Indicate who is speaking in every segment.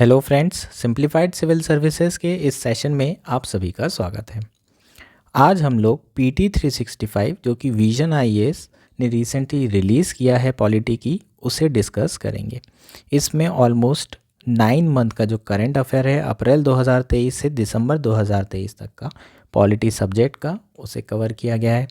Speaker 1: Hello friends, simplified civil services के इस session में आप सभी का स्वागत है। आज हम लोग PT 365 जो कि विजन IAS ने रिसेंटली रिलीज़ किया है पॉलिटी की, उसे डिस्कस करेंगे। इसमें ऑलमोस्ट 9 मंथ का जो करंट अफेयर है अप्रैल 2023 से दिसंबर 2023 तक का पॉलिटी सब्जेक्ट का उसे कवर किया गया है।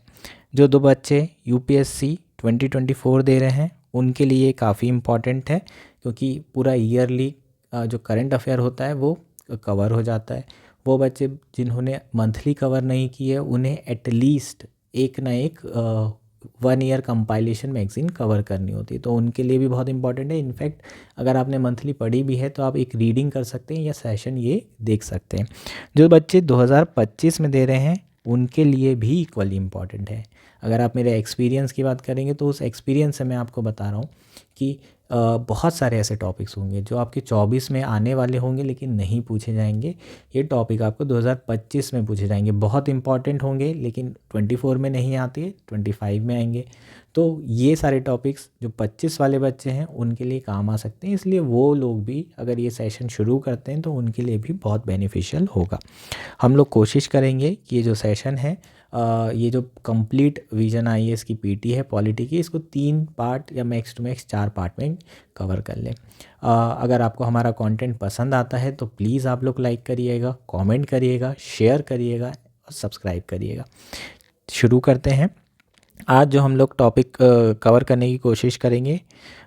Speaker 1: जो दो बच्चे UPSC 2024 दे रहे हैं उनके लिए काफ़ी इम्पॉर्टेंट है, क्योंकि पूरा ईयरली जो करंट अफेयर होता है वो कवर हो जाता है। वो बच्चे जिन्होंने मंथली कवर नहीं की है उन्हें एटलीस्ट एक ना एक 1 ईयर कंपाइलेशन मैगज़ीन कवर करनी होती है, तो उनके लिए भी बहुत इंपॉर्टेंट है। इनफैक्ट अगर आपने मंथली पढ़ी भी है तो आप एक रीडिंग कर सकते हैं या सेशन ये देख सकते हैं। जो बच्चे 2025 में दे रहे हैं उनके लिए भी इक्वली इम्पॉर्टेंट है। अगर आप मेरे एक्सपीरियंस की बात करेंगे तो उस एक्सपीरियंस से मैं आपको बता रहा हूँ कि बहुत सारे ऐसे टॉपिक्स होंगे जो आपके 24 में आने वाले होंगे लेकिन नहीं पूछे जाएंगे। ये टॉपिक आपको 2025 में पूछे जाएंगे, बहुत इंपॉर्टेंट होंगे, लेकिन 24 में नहीं आते, 25 में आएंगे। तो ये सारे टॉपिक्स जो 25 वाले बच्चे हैं उनके लिए काम आ सकते हैं, इसलिए वो लोग भी अगर ये सेशन शुरू करते हैं तो उनके लिए भी बहुत बेनिफिशियल होगा। हम लोग कोशिश करेंगे कि ये जो सेशन है ये जो कंप्लीट विजन IAS की PT है पॉलिटी की, इसको 3 पार्ट या मैक्स टू मैक्स 4 पार्ट में कवर कर लें। अगर आपको हमारा कंटेंट पसंद आता है तो प्लीज़ आप लोग लाइक करिएगा, कमेंट करिएगा, शेयर करिएगा और सब्सक्राइब करिएगा। शुरू करते हैं। आज जो हम लोग टॉपिक कवर करने की कोशिश करेंगे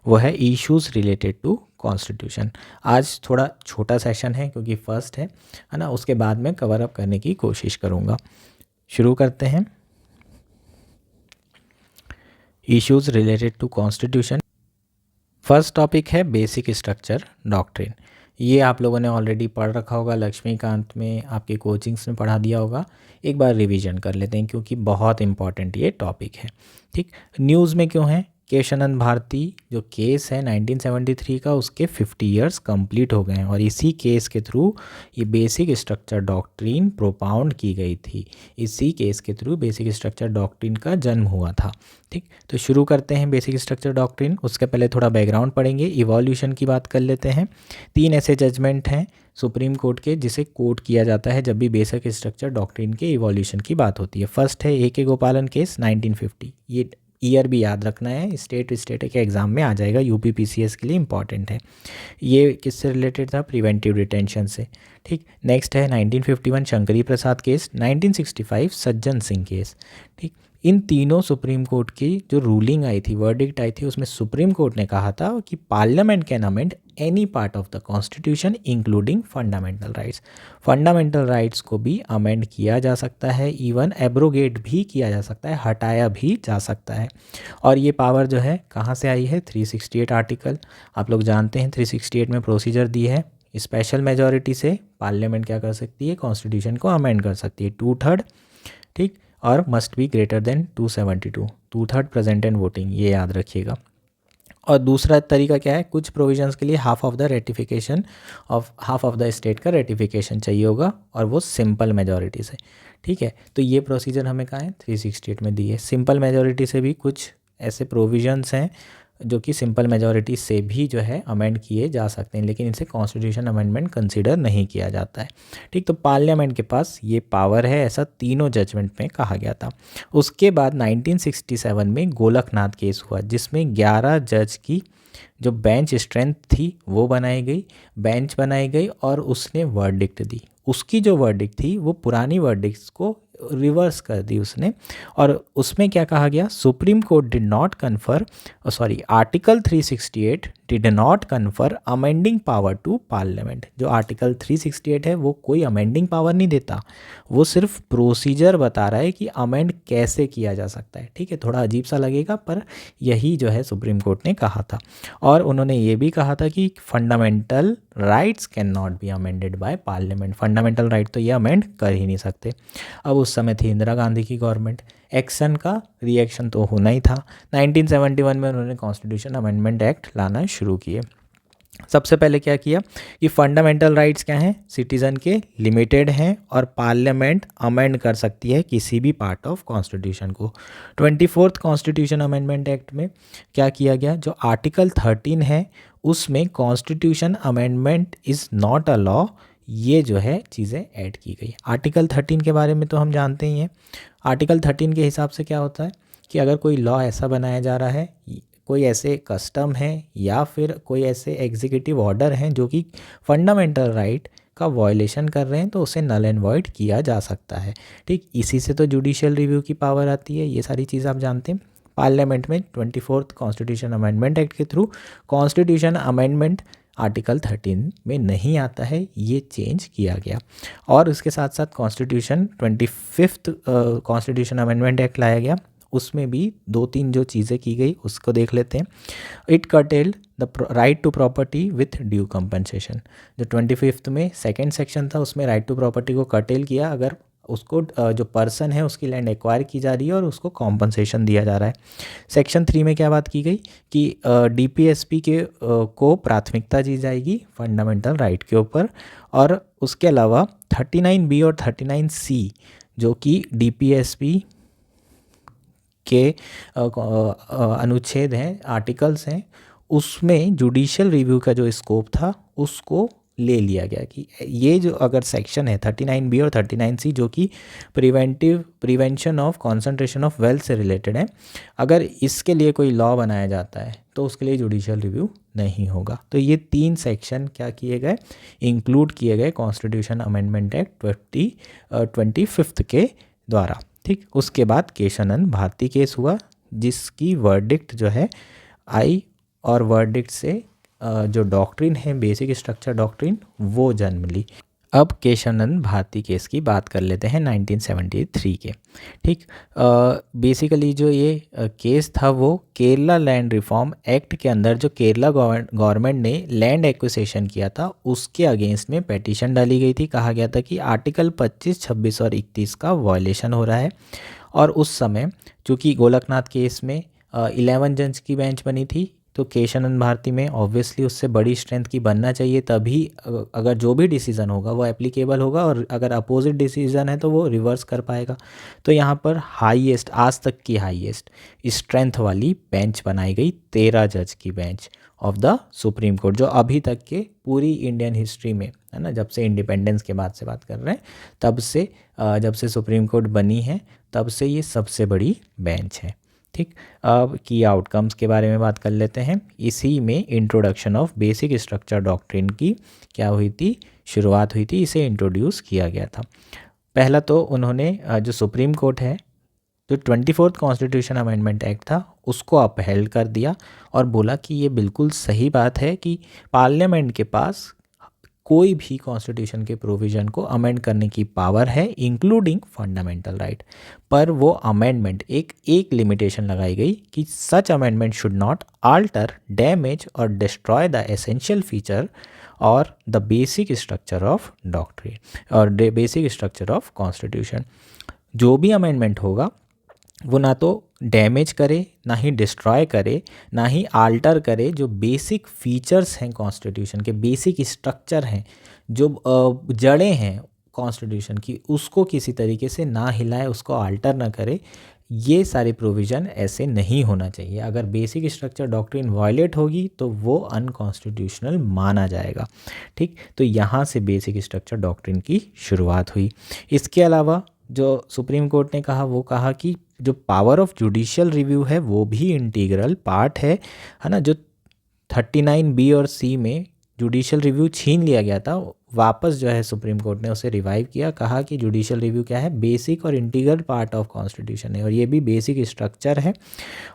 Speaker 1: वो है इश्यूज़ रिलेटेड टू कॉन्स्टिट्यूशन। आज थोड़ा छोटा सेशन है क्योंकि फर्स्ट है ना, उसके बाद में कवर अप करने की कोशिश करूँगा। शुरू करते हैं। Issues related to constitution. First topic है बेसिक स्ट्रक्चर डॉक्ट्रिन। ये आप लोगों ने ऑलरेडी पढ़ रखा होगा, लक्ष्मीकांत में आपके कोचिंग्स में पढ़ा दिया होगा। एक बार रिवीजन कर लेते हैं क्योंकि बहुत इंपॉर्टेंट ये टॉपिक है। ठीक, न्यूज़ में क्यों है? केशवानंद भारती जो केस है 1973 का, उसके 50 इयर्स कंप्लीट हो गए हैं और इसी केस के थ्रू ये बेसिक स्ट्रक्चर डॉक्ट्रिन प्रोपाउंड की गई थी। इसी केस के थ्रू बेसिक स्ट्रक्चर डॉक्ट्रिन का जन्म हुआ था। ठीक, तो शुरू करते हैं बेसिक स्ट्रक्चर डॉक्ट्रिन। उसके पहले थोड़ा बैकग्राउंड पढ़ेंगे, इवोल्यूशन की बात कर लेते हैं। 3 ऐसे जजमेंट हैं सुप्रीम कोर्ट के जिसे कोट किया जाता है जब भी बेसिक स्ट्रक्चर डॉक्ट्रिन के इवोल्यूशन की बात होती है। फर्स्ट है AK गोपालन केस 1950। ये ईयर भी याद रखना है, स्टेट के एग्जाम में आ जाएगा, UPPCS के लिए इंपॉर्टेंट है। ये किससे रिलेटेड था? प्रिवेंटिव डिटेंशन से। ठीक, नेक्स्ट है 1951 शंकरी प्रसाद केस, 1965 सज्जन सिंह केस। ठीक, इन तीनों सुप्रीम कोर्ट की जो रूलिंग आई थी, वर्डिक्ट आई थी, उसमें सुप्रीम कोर्ट ने कहा था कि parliament can amend any part of the constitution including fundamental rights. Fundamental rights को भी अमेंड किया जा सकता है, इवन एब्रोगेट भी किया जा सकता है, हटाया भी जा सकता है। और ये पावर जो है कहाँ से आई है? 368 आर्टिकल। आप लोग जानते हैं 368 में प्रोसीजर दी है, स्पेशल मेजॉरिटी से पार्लियामेंट क्या कर सकती है? कॉन्स्टिट्यूशन को अमेंड कर सकती है, 2/3। ठीक, और must be greater than 272, 2/3 present and voting, ये याद रखिएगा। और दूसरा तरीका क्या है? कुछ प्रोविजंस के लिए हाफ ऑफ द स्टेट का रेटिफिकेशन चाहिए होगा और वो सिंपल मेजॉरिटी से। ठीक है, तो ये प्रोसीजर हमें कहाँ है? 368 में दी है। सिंपल मेजॉरिटी से भी कुछ ऐसे प्रोविजंस हैं जो कि सिंपल मेजॉरिटी से भी जो है अमेंड किए जा सकते हैं, लेकिन इसे कॉन्स्टिट्यूशन अमेंडमेंट कंसीडर नहीं किया जाता है। ठीक, तो पार्लियामेंट के पास ये पावर है, ऐसा तीनों जजमेंट में कहा गया था। उसके बाद 1967 में गोलकनाथ केस हुआ जिसमें 11 जज की जो बेंच स्ट्रेंथ थी वो बेंच बनाई गई और उसने वर्डिक्ट दी। उसकी जो वर्डिक्ट थी वो पुरानी वर्डिक्ट्स को रिवर्स कर दी उसने। और उसमें क्या कहा गया? Supreme court did not confer article 368 did not confer amending power to parliament. जो आर्टिकल 368 है वो कोई अमेंडिंग पावर नहीं देता, वो सिर्फ प्रोसीजर बता रहा है कि अमेंड कैसे किया जा सकता है। ठीक है, थोड़ा अजीब सा लगेगा पर यही जो है सुप्रीम कोर्ट ने कहा था। और उन्होंने ये भी कहा था कि fundamental rights can not be amended by parliament. Fundamental right तो ये अमेंड कर ही नहीं सकते। अब उस समय थी इंदिरा गांधी की गवर्नमेंट, एक्शन का रिएक्शन तो होना ही था। 1971 में उन्होंने कॉन्स्टिट्यूशन अमेंडमेंट एक्ट लाना शुरू किए। सबसे पहले क्या किया कि फंडामेंटल राइट्स क्या हैं, सिटीज़न के लिमिटेड हैं और पार्लियामेंट अमेंड कर सकती है किसी भी पार्ट ऑफ कॉन्स्टिट्यूशन को। 24th कॉन्स्टिट्यूशन अमेंडमेंट एक्ट में क्या किया गया, जो आर्टिकल 13 है उसमें constitution amendment is not a law, ये जो है चीज़ें ऐड की गई। आर्टिकल 13 के बारे में तो हम जानते ही हैं। आर्टिकल 13 के हिसाब से क्या होता है कि अगर कोई लॉ ऐसा बनाया जा रहा है, कोई ऐसे कस्टम है या फिर कोई ऐसे एग्जीक्यूटिव ऑर्डर हैं जो कि फंडामेंटल राइट का वायलेशन कर रहे हैं, तो उसे नल एंड वॉइड किया जा सकता है। ठीक, इसी से तो जुडिशियल रिव्यू की पावर आती है। ये सारी चीज़ आप जानते हैं। पार्लियामेंट में 24th कॉन्स्टिट्यूशन अमेंडमेंट एक्ट के थ्रू कॉन्स्टिट्यूशन अमेंडमेंट आर्टिकल 13 में नहीं आता है, ये चेंज किया गया। और उसके साथ साथ constitution 25th constitution amendment act लाया गया, उसमें भी 2-3 जो चीज़ें की गई उसको देख लेते हैं। It curtailed the right to property with due compensation. जो 25th में सेकेंड सेक्शन था उसमें राइट टू प्रॉपर्टी को कर्टेल किया, अगर उसको जो पर्सन है उसकी लैंड एक्वायर की जा रही है और उसको कॉम्पनसेशन दिया जा रहा है। सेक्शन 3 में क्या बात की गई कि डीपीएसपी के को प्राथमिकता दी जाएगी फंडामेंटल राइट के ऊपर। और उसके अलावा 39B और 39C जो कि डीपीएसपी के अनुच्छेद हैं, आर्टिकल्स हैं, उसमें जुडिशियल रिव्यू का जो स्कोप था उसको ले लिया गया कि ये जो अगर सेक्शन है 39B और 39C जो कि prevention of concentration of wealth से रिलेटेड है, अगर इसके लिए कोई लॉ बनाया जाता है तो उसके लिए जुडिशियल रिव्यू नहीं होगा। तो ये 3 सेक्शन क्या किए गए, इंक्लूड किए गए कॉन्स्टिट्यूशन अमेंडमेंट एक्ट 25th के द्वारा। ठीक, उसके बाद केशवानंद भारती केस हुआ जिसकी वर्डिक्ट जो है आई, और वर्डिक्ट से जो डॉक्ट्रिन है बेसिक स्ट्रक्चर डॉक्ट्रिन वो जन्म ली। अब केशवानंद भारती केस की बात कर लेते हैं 1973 के। ठीक, बेसिकली जो ये केस था वो केरला लैंड रिफॉर्म एक्ट के अंदर जो केरला गवर्नमेंट ने लैंड एक्विजिशन किया था उसके अगेंस्ट में पेटिशन डाली गई थी। कहा गया था कि आर्टिकल 25, 26 और 31 का वायलेशन हो रहा है। और उस समय चूँकि गोलकनाथ केस में 11 जज की बेंच बनी थी, तो केशवानंद भारती में ऑब्वियसली उससे बड़ी स्ट्रेंथ की बनना चाहिए, तभी अगर जो भी डिसीज़न होगा वो एप्लीकेबल होगा, और अगर अपोजिट डिसीज़न है तो वो रिवर्स कर पाएगा। तो यहाँ पर हाईएस्ट, आज तक की हाईएस्ट स्ट्रेंथ वाली बेंच बनाई गई, 13 जज की bench of the supreme court, जो अभी तक के पूरी इंडियन हिस्ट्री में है ना, जब से इंडिपेंडेंस के बाद से बात कर रहे हैं, तब से जब से सुप्रीम कोर्ट बनी है तब से ये सबसे बड़ी बेंच है। ठीक, अब की आउटकम्स के बारे में बात कर लेते हैं। इसी में introduction of basic structure doctrine की क्या हुई थी, शुरुआत हुई थी, इसे इंट्रोड्यूस किया गया था। पहला तो उन्होंने जो सुप्रीम कोर्ट है, जो 24th कॉन्स्टिट्यूशन अमेंडमेंट एक्ट था उसको अपहेल्ड कर दिया और बोला कि ये बिल्कुल सही बात है कि पार्लियामेंट के पास कोई भी कॉन्स्टिट्यूशन के प्रोविज़न को अमेंड करने की पावर है, इंक्लूडिंग फंडामेंटल राइट। पर वो अमेंडमेंट एक लिमिटेशन लगाई गई कि such amendment should not alter, damage और डिस्ट्रॉय द एसेंशियल फीचर और the basic structure of doctrine और बेसिक स्ट्रक्चर ऑफ कॉन्स्टिट्यूशन। जो भी अमेंडमेंट होगा वो ना तो डैमेज करे, ना ही डिस्ट्रॉय करे, ना ही आल्टर करे जो बेसिक फीचर्स हैं कॉन्स्टिट्यूशन के, बेसिक स्ट्रक्चर हैं, जो जड़ें हैं कॉन्स्टिट्यूशन की, उसको किसी तरीके से ना हिलाए, उसको आल्टर ना करे। ये सारे प्रोविज़न ऐसे नहीं होना चाहिए। अगर बेसिक स्ट्रक्चर डॉक्ट्रिन वायलेट होगी तो वो अनकॉन्स्टिट्यूशनल माना जाएगा। ठीक, तो यहाँ से बेसिक स्ट्रक्चर डॉक्ट्रिन की शुरुआत हुई। इसके अलावा जो सुप्रीम कोर्ट ने कहा वो कहा कि जो पावर ऑफ जुडिशियल रिव्यू है वो भी इंटीग्रल पार्ट है ना। जो 39B और C में जुडिशियल रिव्यू छीन लिया गया था, वापस जो है सुप्रीम कोर्ट ने उसे रिवाइव किया, कहा कि जुडिशियल रिव्यू क्या है, बेसिक और इंटीग्रल पार्ट ऑफ कॉन्स्टिट्यूशन है और ये भी बेसिक स्ट्रक्चर है,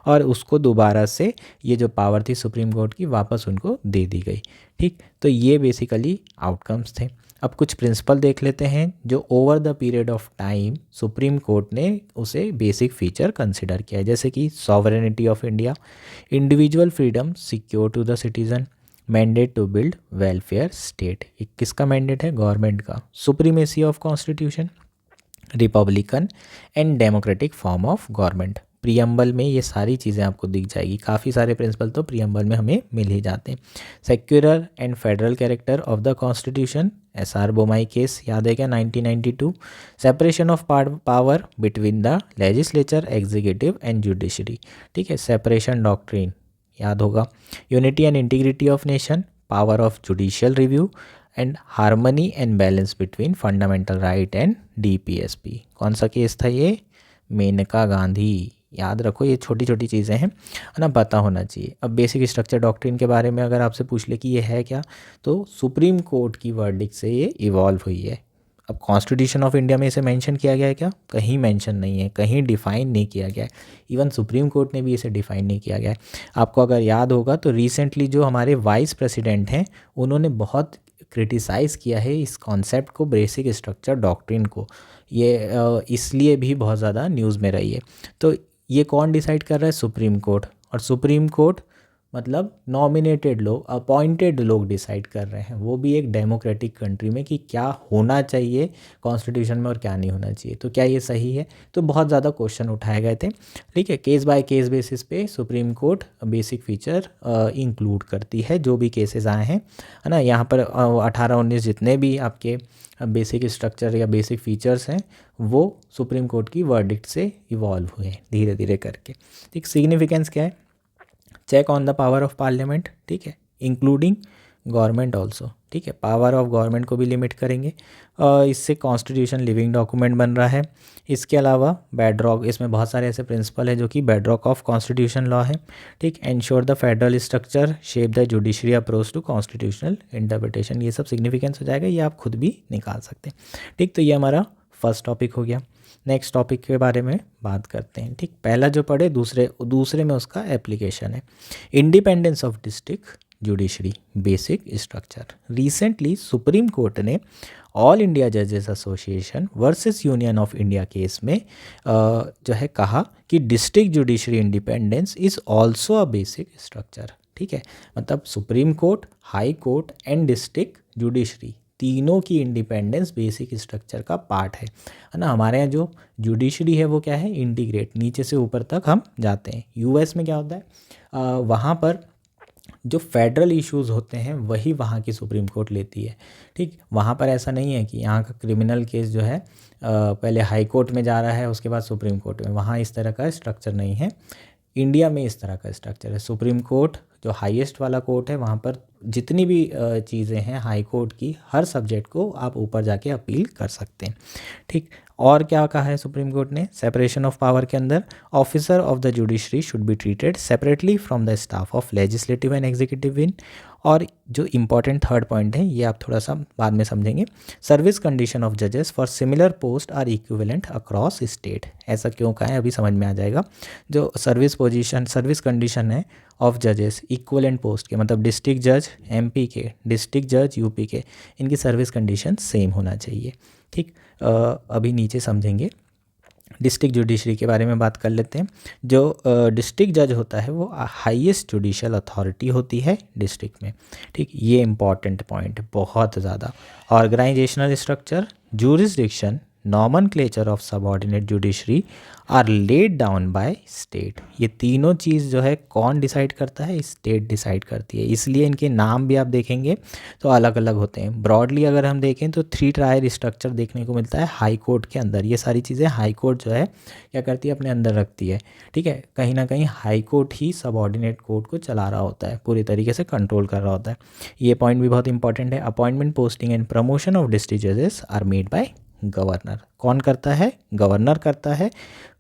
Speaker 1: और उसको दोबारा से ये जो पावर थी सुप्रीम कोर्ट की वापस उनको दे दी गई। ठीक, तो ये बेसिकली आउटकम्स थे। अब कुछ प्रिंसिपल देख लेते हैं जो over the period of time supreme court ने उसे बेसिक फीचर कंसिडर किया है, जैसे कि sovereignty of India, individual freedom secure to the citizen, mandate to build welfare state, किसका मैंडेट है, गवर्नमेंट का, supremacy of constitution, republican and democratic form of government, preamble में ये सारी चीज़ें आपको दिख जाएगी, काफ़ी सारे प्रिंसिपल तो प्रियम्बल में हमें मिल ही जाते हैं। Secular and federal character of the constitution, SR Bommai case याद है क्या 1992। Separation of power between the legislature, executive and judiciary, ठीक है, सेपरेशन डॉक्ट्रिन याद होगा। Unity and integrity of nation, power of judicial review and harmony and balance between fundamental right and DPSP। कौन सा case था ये? मेनका गांधी। याद रखो, ये छोटी छोटी चीज़ें हैं, है ना, पता होना चाहिए। अब बेसिक स्ट्रक्चर डॉक्ट्रिन के बारे में अगर आपसे पूछ ले कि ये है क्या, तो सुप्रीम कोर्ट की वर्डिक्ट से ये इवॉल्व हुई है। अब कॉन्स्टिट्यूशन ऑफ इंडिया में इसे मेंशन किया गया है क्या? कहीं मेंशन नहीं है, कहीं डिफाइन नहीं किया गया है। इवन सुप्रीम कोर्ट ने भी इसे डिफाइन नहीं किया गया है। आपको अगर याद होगा तो रिसेंटली जो हमारे वाइस प्रेसिडेंट हैं, उन्होंने बहुत क्रिटिसाइज़ किया है इस कॉन्सेप्ट को, बेसिक स्ट्रक्चर डॉक्ट्रिन को। ये इसलिए भी बहुत ज़्यादा न्यूज़ में रही है। तो ये कौन डिसाइड कर रहा है? Supreme court. और सुप्रीम कोर्ट मतलब नॉमिनेटेड लोग, अपॉइंटेड लोग डिसाइड कर रहे हैं, वो भी एक डेमोक्रेटिक कंट्री में, कि क्या होना चाहिए कॉन्स्टिट्यूशन में और क्या नहीं होना चाहिए। तो क्या ये सही है? तो बहुत ज़्यादा क्वेश्चन उठाए गए थे, ठीक है। केस बाय केस बेसिस पे supreme court basic feature include करती है, जो भी केसेस आए हैं, है ना। यहाँ पर 18-19 जितने भी आपके बेसिक स्ट्रक्चर या बेसिक फीचर्स हैं, वो सुप्रीम कोर्ट की वर्डिक्ट से इवॉल्व हुए हैं धीरे धीरे करके, ठीक। सिग्निफिकेंस क्या है? Check on the power of parliament, ठीक है, इंक्लूडिंग गवर्नमेंट ऑल्सो, ठीक है। पावर ऑफ गवर्नमेंट को भी लिमिट करेंगे। इससे कॉन्स्टिट्यूशन लिविंग डॉक्यूमेंट बन रहा है। इसके अलावा बेडरॉक, इसमें बहुत सारे ऐसे प्रिंसिपल है जो कि बेडरॉक ऑफ कॉन्स्टिट्यूशन लॉ है, ठीक। Ensure the federal structure, shape the judiciary approach to constitutional interpretation. ये सब सिग्निफिकेंस हो जाएगा, ये आप खुद भी निकाल सकते हैं, ठीक। तो ये हमारा फर्स्ट टॉपिक हो गया। नेक्स्ट टॉपिक के बारे में बात करते हैं, ठीक। पहला जो पढ़े, दूसरे में उसका एप्लीकेशन है। Independence of district judiciary, basic structure. Recently supreme court ने ऑल इंडिया जजेस association versus union of India case में जो है कहा कि district judiciary independence is also a basic structure, ठीक है। मतलब supreme court, high court and district judiciary तीनों की इंडिपेंडेंस बेसिक स्ट्रक्चर का पार्ट है ना। हमारे यहाँ जो जुडिशरी है वो क्या है? इंटीग्रेट, नीचे से ऊपर तक हम जाते हैं। US में क्या होता है, वहाँ पर जो फेडरल इश्यूज़ होते हैं वही वहाँ की सुप्रीम कोर्ट लेती है, ठीक। वहाँ पर ऐसा नहीं है कि यहाँ का क्रिमिनल केस जो है पहले हाई कोर्ट में जा रहा है उसके बाद सुप्रीम कोर्ट में, वहाँ इस तरह का स्ट्रक्चर नहीं है। इंडिया में इस तरह का स्ट्रक्चर है। सुप्रीम कोर्ट जो हाईएस्ट वाला कोर्ट है, वहाँ पर जितनी भी चीज़ें हैं हाई कोर्ट की, हर सब्जेक्ट को आप ऊपर जाके अपील कर सकते हैं, ठीक। और क्या कहा है सुप्रीम कोर्ट ने? सेपरेशन ऑफ पावर के अंदर officer of the judiciary should be treated separately from the staff of legislative and executive इन। और जो इंपॉर्टेंट थर्ड पॉइंट है, ये आप थोड़ा सा बाद में समझेंगे। सर्विस कंडीशन ऑफ जजेस for similar post are equivalent across state. ऐसा क्यों कहा है, अभी समझ में आ जाएगा। जो सर्विस कंडीशन है ऑफ जजेस इक्विवेलेंट पोस्ट के, मतलब डिस्ट्रिक्ट जज MP के, डिस्ट्रिक्ट जज UP के, इनकी सर्विस कंडीशन सेम होना चाहिए, ठीक। अभी नीचे समझेंगे। डिस्ट्रिक्ट जुडिशरी के बारे में बात कर लेते हैं। जो डिस्ट्रिक्ट जज होता है वो हाईएस्ट जुडिशियल अथॉरिटी होती है डिस्ट्रिक्ट में, ठीक। ये इंपॉर्टेंट पॉइंट बहुत ज़्यादा। Organisational structure, jurisdiction, nomenclature of subordinate judiciary are laid down by state. ये तीनों चीज़ जो है कौन डिसाइड करता है? स्टेट डिसाइड करती है। इसलिए इनके नाम भी आप देखेंगे तो अलग अलग होते हैं। ब्रॉडली अगर हम देखें तो 3 टायर स्ट्रक्चर देखने को मिलता है हाई कोर्ट के अंदर। ये सारी चीज़ें हाई कोर्ट जो है क्या करती है? अपने अंदर रखती है, ठीक है। कहीं ना कहीं हाई कोर्ट ही सबऑर्डिनेट कोर्ट को चला रहा होता है, पूरी तरीके से कंट्रोल कर रहा होता है। ये पॉइंट भी बहुत इंपॉर्टेंट है। Appointment, posting and promotion of district जजेस आर मेड बाय गवर्नर। कौन करता है? गवर्नर करता है,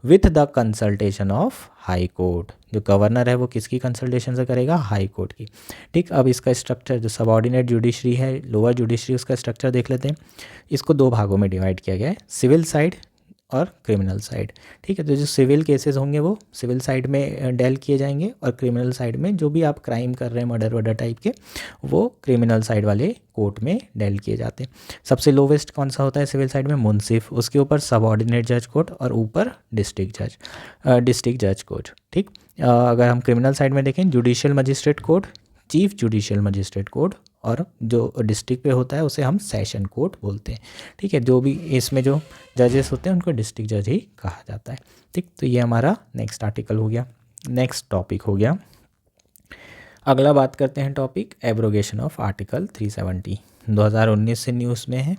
Speaker 1: with the consultation of high court. जो गवर्नर है वो किसकी कंसल्टेशन से करेगा? हाई कोर्ट की, ठीक। अब इसका स्ट्रक्चर, जो सबऑर्डिनेट जुडिशरी है, लोअर जुडिशरी, उसका स्ट्रक्चर देख लेते हैं। इसको 2 भागों में डिवाइड किया गया है, सिविल साइड और क्रिमिनल साइड, ठीक है। तो जो सिविल केसेस होंगे वो सिविल साइड में डेल किए जाएंगे, और क्रिमिनल साइड में जो भी आप क्राइम कर रहे हैं मर्डर वर्डर टाइप के, वो क्रिमिनल साइड वाले कोर्ट में डेल किए जाते हैं। सबसे लोवेस्ट कौन सा होता है सिविल साइड में? मुंसिफ, उसके ऊपर सबऑर्डिनेट जज कोर्ट और ऊपर डिस्ट्रिक्ट जज कोर्ट, ठीक। अगर हम क्रिमिनल साइड में देखें, judicial magistrate court, chief judicial magistrate court और जो डिस्ट्रिक्ट पे होता है उसे हम सेशन कोर्ट बोलते हैं। ठीक है, जो भी इसमें जो जजेस होते हैं उनको डिस्ट्रिक्ट जज ही कहा जाता है। ठीक, तो ये हमारा नेक्स्ट आर्टिकल हो गया, नेक्स्ट टॉपिक हो गया। अगला बात करते हैं टॉपिक एब्रोगेशन ऑफ आर्टिकल 370। 2019 से न्यूज़ में है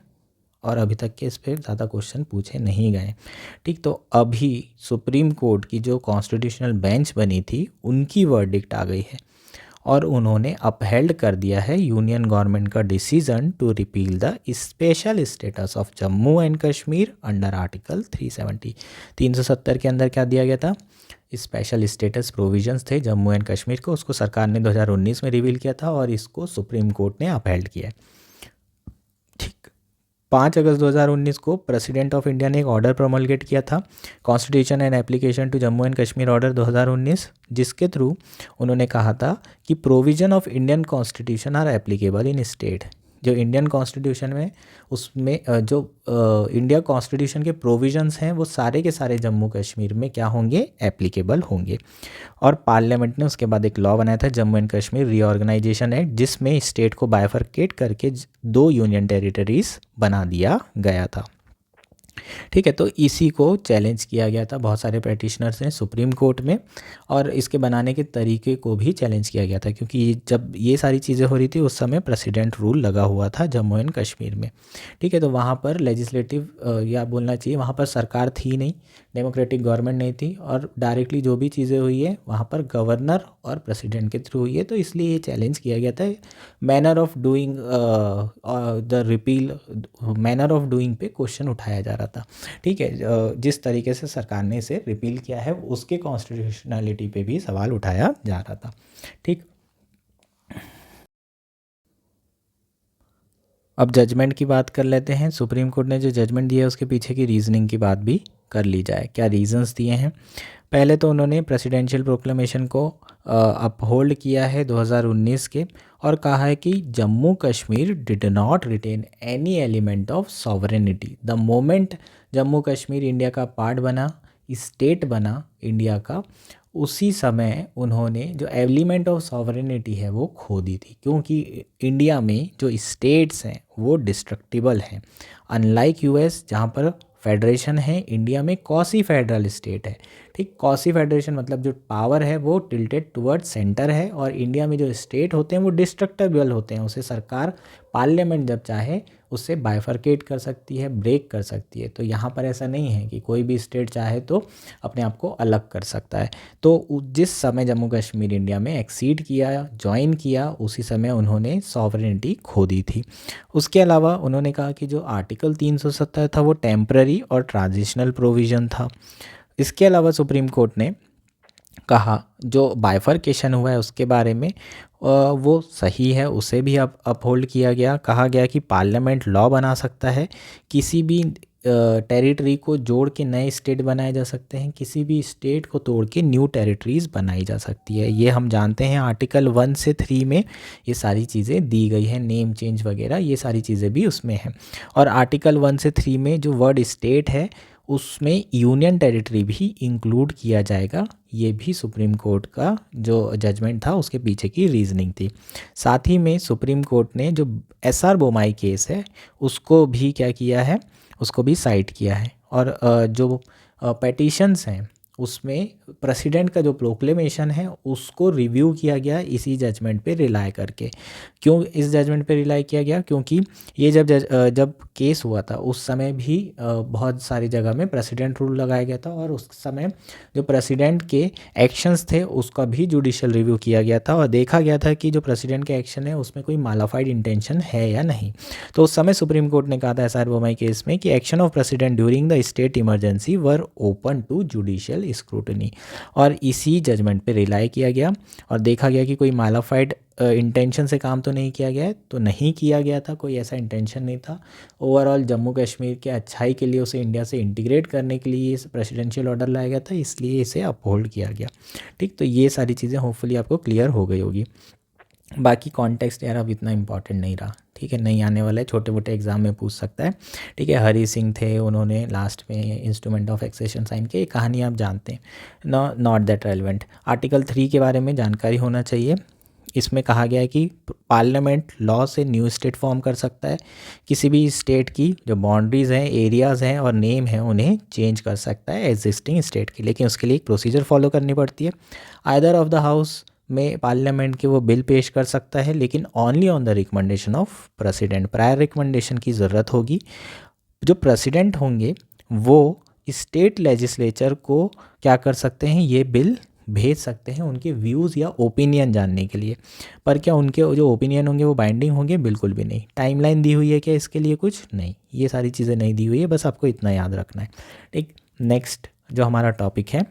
Speaker 1: और अभी तक के इस पर ज़्यादा क्वेश्चन पूछे नहीं गए। ठीक, तो अभी सुप्रीम कोर्ट की जो कॉन्स्टिट्यूशनल बेंच बनी थी उनकी वर्डिक्ट आ गई है और उन्होंने अपहेल्ड कर दिया है यूनियन गवर्नमेंट का decision to repeal the special status of Jammu and Kashmir under article 370। 370 के अंदर क्या दिया गया था, स्पेशल स्टेटस प्रोविजंस थे जम्मू एंड कश्मीर को, उसको सरकार ने 2019 में रिवील किया था और इसको सुप्रीम कोर्ट ने अपहेल्ड किया। ठीक, 5 अगस्त 2019 को प्रेसिडेंट ऑफ इंडिया ने एक ऑर्डर प्रोमलगेट किया था, constitution and application to Jammu and Kashmir order 2019, जिसके थ्रू उन्होंने कहा था कि provision of Indian constitution are applicable in state. जो इंडियन कॉन्स्टिट्यूशन में उसमें जो इंडिया कॉन्स्टिट्यूशन के प्रोविजंस हैं वो सारे के सारे जम्मू कश्मीर में क्या होंगे, एप्लीकेबल होंगे। और पार्लियामेंट ने उसके बाद एक लॉ बनाया था Jammu and Kashmir reorganisation act, जिसमें स्टेट को बाइफरकेट करके 2 यूनियन टेरिटरीज बना दिया गया था। ठीक है, तो इसी को चैलेंज किया गया था बहुत सारे प्रैक्टिशनर्स ने सुप्रीम कोर्ट में, और इसके बनाने के तरीके को भी चैलेंज किया गया था क्योंकि जब ये सारी चीज़ें हो रही थी उस समय प्रेसिडेंट रूल लगा हुआ था जम्मू एंड कश्मीर में। ठीक है, तो वहाँ पर लेजिस्लेटिव या बोलना चाहिए वहाँ पर सरकार थी नहीं, डेमोक्रेटिक गवर्नमेंट नहीं थी, और डायरेक्टली जो भी चीज़ें हुई है वहाँ पर गवर्नर और प्रेसिडेंट के थ्रू हुई है, तो इसलिए ये चैलेंज किया गया था। Manner of doing the repeal, manner of doing पे क्वेश्चन उठाया जा रहा था। ठीक है, जिस तरीके से सरकार ने इसे रिपील किया है उसके कॉन्स्टिट्यूशनलिटी पे भी सवाल उठाया जा रहा था। ठीक, अब जजमेंट की बात कर लेते हैं। सुप्रीम कोर्ट ने जो जजमेंट दिया है उसके पीछे की रीजनिंग की बात भी कर ली जाए। क्या रीजंस दिए हैं? पहले तो उन्होंने प्रेसिडेंशियल प्रोक्लेमेशन को अपहोल्ड किया है 2019 के, और कहा है कि Jammu Kashmir did not retain any element of sovereignty the moment Jammu Kashmir India का पार्ट बना, स्टेट बना इंडिया का, उसी समय उन्होंने जो एलिमेंट ऑफ सॉवरेनिटी है वो खो दी थी, क्योंकि इंडिया में जो स्टेट्स हैं वो डिस्ट्रक्टिबल हैं। अनलाइक यूएस जहाँ पर फेडरेशन है, इंडिया में कॉसी फेडरल स्टेट है। ठीक, कॉसी फेडरेशन मतलब जो पावर है वो टिल्टेड टुवर्ड सेंटर है, और इंडिया में जो स्टेट होते हैं वो डिस्ट्रक्टेबल होते हैं, उसे सरकार पार्लियामेंट जब चाहे उससे बाइफरकेट कर सकती है, ब्रेक कर सकती है। तो यहाँ पर ऐसा नहीं है कि कोई भी स्टेट चाहे तो अपने आप को अलग कर सकता है। तो जिस समय जम्मू कश्मीर इंडिया में एक्सीड किया, ज्वाइन किया, उसी समय उन्होंने सॉवरेनिटी खो दी थी। उसके अलावा उन्होंने कहा कि जो आर्टिकल 370 था वो टेम्पररी और ट्रांजिशनल प्रोविज़न था। इसके अलावा सुप्रीम कोर्ट ने कहा जो बाइफरकेशन हुआ है उसके बारे में वो सही है, उसे भी अपहोल्ड किया गया। कहा गया कि पार्लियामेंट लॉ बना सकता है, किसी भी टेरिटरी को जोड़ के नए स्टेट बनाए जा सकते हैं, किसी भी स्टेट को तोड़ के न्यू टेरिटरीज बनाई जा सकती है। ये हम जानते हैं आर्टिकल 1 से 3 में ये सारी चीज़ें दी गई हैं, नेम चेंज वगैरह ये सारी चीज़ें भी उसमें हैं। और आर्टिकल 1 से 3 में जो वर्ड स्टेट है उसमें यूनियन टेरिटरी भी इंक्लूड किया जाएगा। ये भी सुप्रीम कोर्ट का जो जजमेंट था उसके पीछे की रीजनिंग थी। साथ ही में सुप्रीम कोर्ट ने जो एसआर बोमाई केस है उसको भी क्या किया है, उसको भी साइट किया है। और जो पेटिशंस हैं उसमें प्रेसिडेंट का जो प्रोक्लेमेशन है उसको रिव्यू किया गया इसी जजमेंट पे रिलाई करके। क्यों इस जजमेंट पे रिलाई किया गया? क्योंकि ये जब केस हुआ था उस समय भी बहुत सारी जगह में प्रेसिडेंट रूल लगाया गया था, और उस समय जो प्रेसिडेंट के एक्शंस थे उसका भी जुडिशियल रिव्यू किया गया था, और देखा गया था कि जो प्रेसिडेंट के एक्शन है उसमें कोई मालाफाइड इंटेंशन है या नहीं। तो उस समय सुप्रीम कोर्ट ने कहा था एसआर बोमाई केस में कि action of president during the state emergency were open to judicial scrutiny, और इसी जजमेंट पे रिलाई किया गया और देखा गया कि कोई मालाफाइड इंटेंशन से काम तो नहीं किया गया है, तो नहीं किया गया था, कोई ऐसा इंटेंशन नहीं था। ओवरऑल जम्मू कश्मीर के अच्छाई के लिए उसे इंडिया से इंटीग्रेट करने के लिए इस प्रेसिडेंशियल ऑर्डर लाया गया था, इसलिए इसे अपहोल्ड किया गया। ठीक, तो ये सारी चीज़ें होपफुली आपको क्लियर हो गई होगी। बाकी कॉन्टेक्स्ट यार अब इतना इंपॉर्टेंट नहीं रहा। ठीक है, नहीं आने वाला है, छोटे मोटे एग्जाम में पूछ सकता है। ठीक है, हरी सिंह थे, उन्होंने लास्ट में इंस्ट्रूमेंट ऑफ एक्सेशन साइन किया, ये कहानी आप जानते हैं, नॉट दैट रेलिवेंट। आर्टिकल 3 के बारे में जानकारी होना चाहिए, इसमें कहा गया है कि पार्लियामेंट लॉ से न्यू स्टेट फॉर्म कर सकता है, किसी भी स्टेट की जो बाउंड्रीज़ हैं, एरियाज़ हैं और नेम हैं उन्हें चेंज कर सकता है एग्जिस्टिंग स्टेट की, लेकिन उसके लिए एक प्रोसीजर फॉलो करनी पड़ती है। आइदर ऑफ द हाउस में पार्लियामेंट के वो बिल पेश कर सकता है, लेकिन only on the recommendation of president, prior recommendation की ज़रूरत होगी। जो प्रेसिडेंट होंगे वो स्टेट लेजिस्लेचर को क्या कर सकते हैं, ये बिल भेज सकते हैं उनके व्यूज़ या ओपिनियन जानने के लिए। पर क्या उनके जो ओपिनियन होंगे वो बाइंडिंग होंगे? बिल्कुल भी नहीं। टाइमलाइन दी हुई है क्या इसके लिए? कुछ नहीं, ये सारी चीज़ें नहीं दी हुई है, बस आपको इतना याद रखना है। ठीक, नेक्स्ट जो हमारा टॉपिक है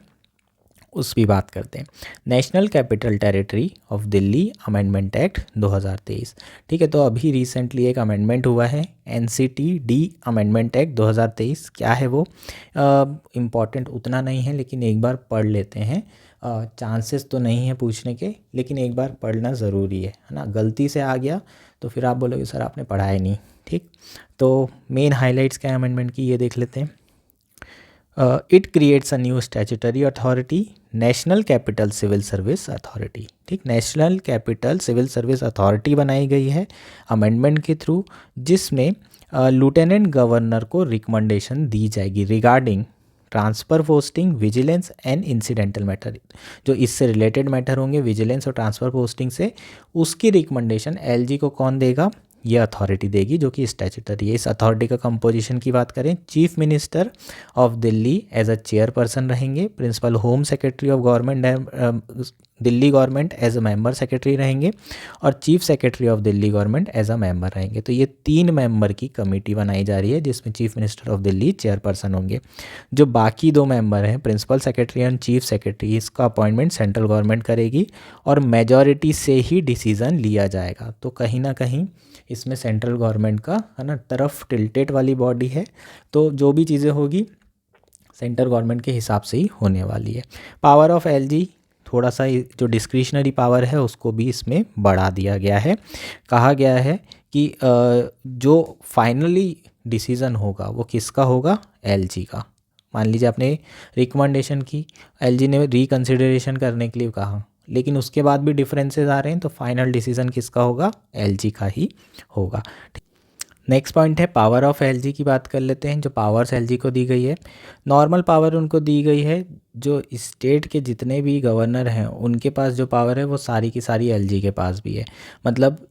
Speaker 1: उस भी बात करते हैं। National capital territory of Delhi amendment act 2023। ठीक है, तो अभी रिसेंटली एक अमेंडमेंट हुआ है NCT-D अमेंडमेंट एक्ट 2023। क्या है वो? इम्पॉर्टेंट उतना नहीं है, लेकिन एक बार पढ़ लेते हैं। चांसेस तो नहीं है पूछने के, लेकिन एक बार पढ़ना ज़रूरी है ना। गलती से आ गया तो फिर आप बोलोगे सर आपने पढ़ा ही नहीं। ठीक, तो मेन हाइलाइट्स क्या है अमेंडमेंट की, ये देख लेते हैं। It creates a new statutory authority, national capital civil service authority. ठीक, national capital civil service authority बनाई गई है अमेंडमेंट के थ्रू, जिसमें लिeutenant गवर्नर को रिकमेंडेशन दी जाएगी regarding transfer posting, vigilance and incidental matter. जो इससे रिलेटेड मैटर होंगे विजिलेंस और ट्रांसफ़र पोस्टिंग से, उसकी रिकमेंडेशन LG को कौन देगा? ये अथॉरिटी देगी, जो कि स्टैट्यूटरी है। इस अथॉरिटी का कंपोजिशन की बात करें, chief minister of Delhi as a chairperson रहेंगे, principal home secretary of government Delhi government as a member secretary रहेंगे, और chief secretary of Delhi government as a member रहेंगे। तो ये 3 मेंबर की कमेटी बनाई जा रही है, जिसमें chief minister of Delhi chairperson होंगे। जो बाकी 2 मेंबर हैं, principal secretary and chief secretary, इसका अपॉइंटमेंट सेंट्रल गवर्नमेंट करेगी और मेजॉरिटी से ही डिसीज़न लिया जाएगा। तो कहीं ना कहीं इसमें सेंट्रल गवर्नमेंट का है ना तरफ टिल्टेड वाली बॉडी है, तो जो भी चीज़ें होगी सेंट्रल गवर्नमेंट के हिसाब से ही होने वाली है। पावर ऑफ LG, थोड़ा सा जो डिस्क्रिशनरी पावर है उसको भी इसमें बढ़ा दिया गया है। कहा गया है कि जो फाइनली डिसीज़न होगा वो किसका होगा? LG का। मान लीजिए आपने रिकमेंडेशन की, LG ने रिकन्सिडरेशन करने के लिए कहा, लेकिन उसके बाद भी डिफरेंसेस आ रहे हैं, तो फाइनल डिसीजन किसका होगा? LG का ही होगा। नेक्स्ट पॉइंट है पावर ऑफ LG की बात कर लेते हैं। जो पावर्स LG को दी गई है, नॉर्मल पावर उनको दी गई है। जो स्टेट के जितने भी गवर्नर हैं उनके पास जो पावर है वो सारी की सारी LG के पास भी है। मतलब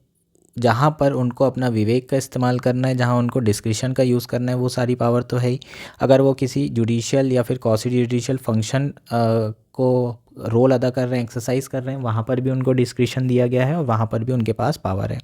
Speaker 1: जहाँ पर उनको अपना विवेक का इस्तेमाल करना है, जहाँ उनको डिस्क्रिशन का यूज़ करना है, वो सारी पावर तो है ही। अगर वो किसी जुडिशियल या फिर क्वासी जुडिशियल फंक्शन को रोल अदा कर रहे हैं, एक्सरसाइज कर रहे हैं, वहाँ पर भी उनको डिस्क्रिशन दिया गया है और वहाँ पर भी उनके पास पावर है।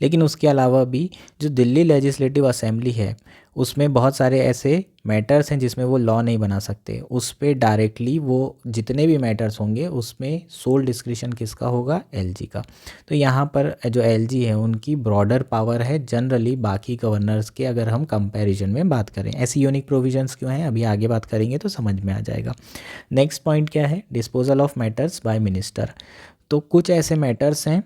Speaker 1: लेकिन उसके अलावा भी जो दिल्ली लेजिस्लेटिव असेंबली है उसमें बहुत सारे ऐसे मैटर्स हैं जिसमें वो लॉ नहीं बना सकते। उस पर डायरेक्टली वो जितने भी मैटर्स होंगे उसमें सोल डिस्क्रिशन किसका होगा? LG का। तो यहाँ पर जो LG है उनकी ब्रॉडर पावर है जनरली बाकी गवर्नर्स के, अगर हम कंपैरिजन में बात करें। ऐसी यूनिक प्रोविजंस क्यों हैं, अभी आगे बात करेंगे तो समझ में आ जाएगा। नेक्स्ट पॉइंट क्या है? Disposal of matters by minister. तो कुछ ऐसे मैटर्स हैं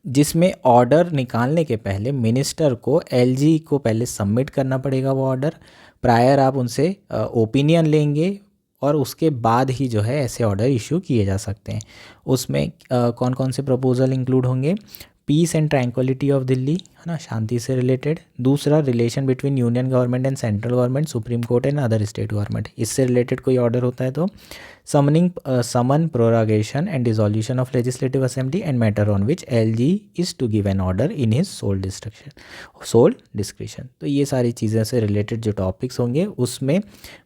Speaker 1: जिसमें ऑर्डर निकालने के पहले मिनिस्टर को LG को पहले सबमिट करना पड़ेगा वो ऑर्डर। प्रायर आप उनसे ओपिनियन लेंगे और उसके बाद ही जो है ऐसे ऑर्डर इशू किए जा सकते हैं। उसमें कौन कौन से प्रपोजल इंक्लूड होंगे? Peace and tranquillity of Delhi, है ना, शांति से रिलेटेड। दूसरा, relation between union government and central government, supreme court and other state government, इससे रिलेटेड कोई ऑर्डर होता है तो summon prorogation and dissolution of legislative assembly and matter on which LG is to give an order in his sole discretion. तो ये सारी चीज़ें से रिलेटेड जो टॉपिक्स होंगे उसमें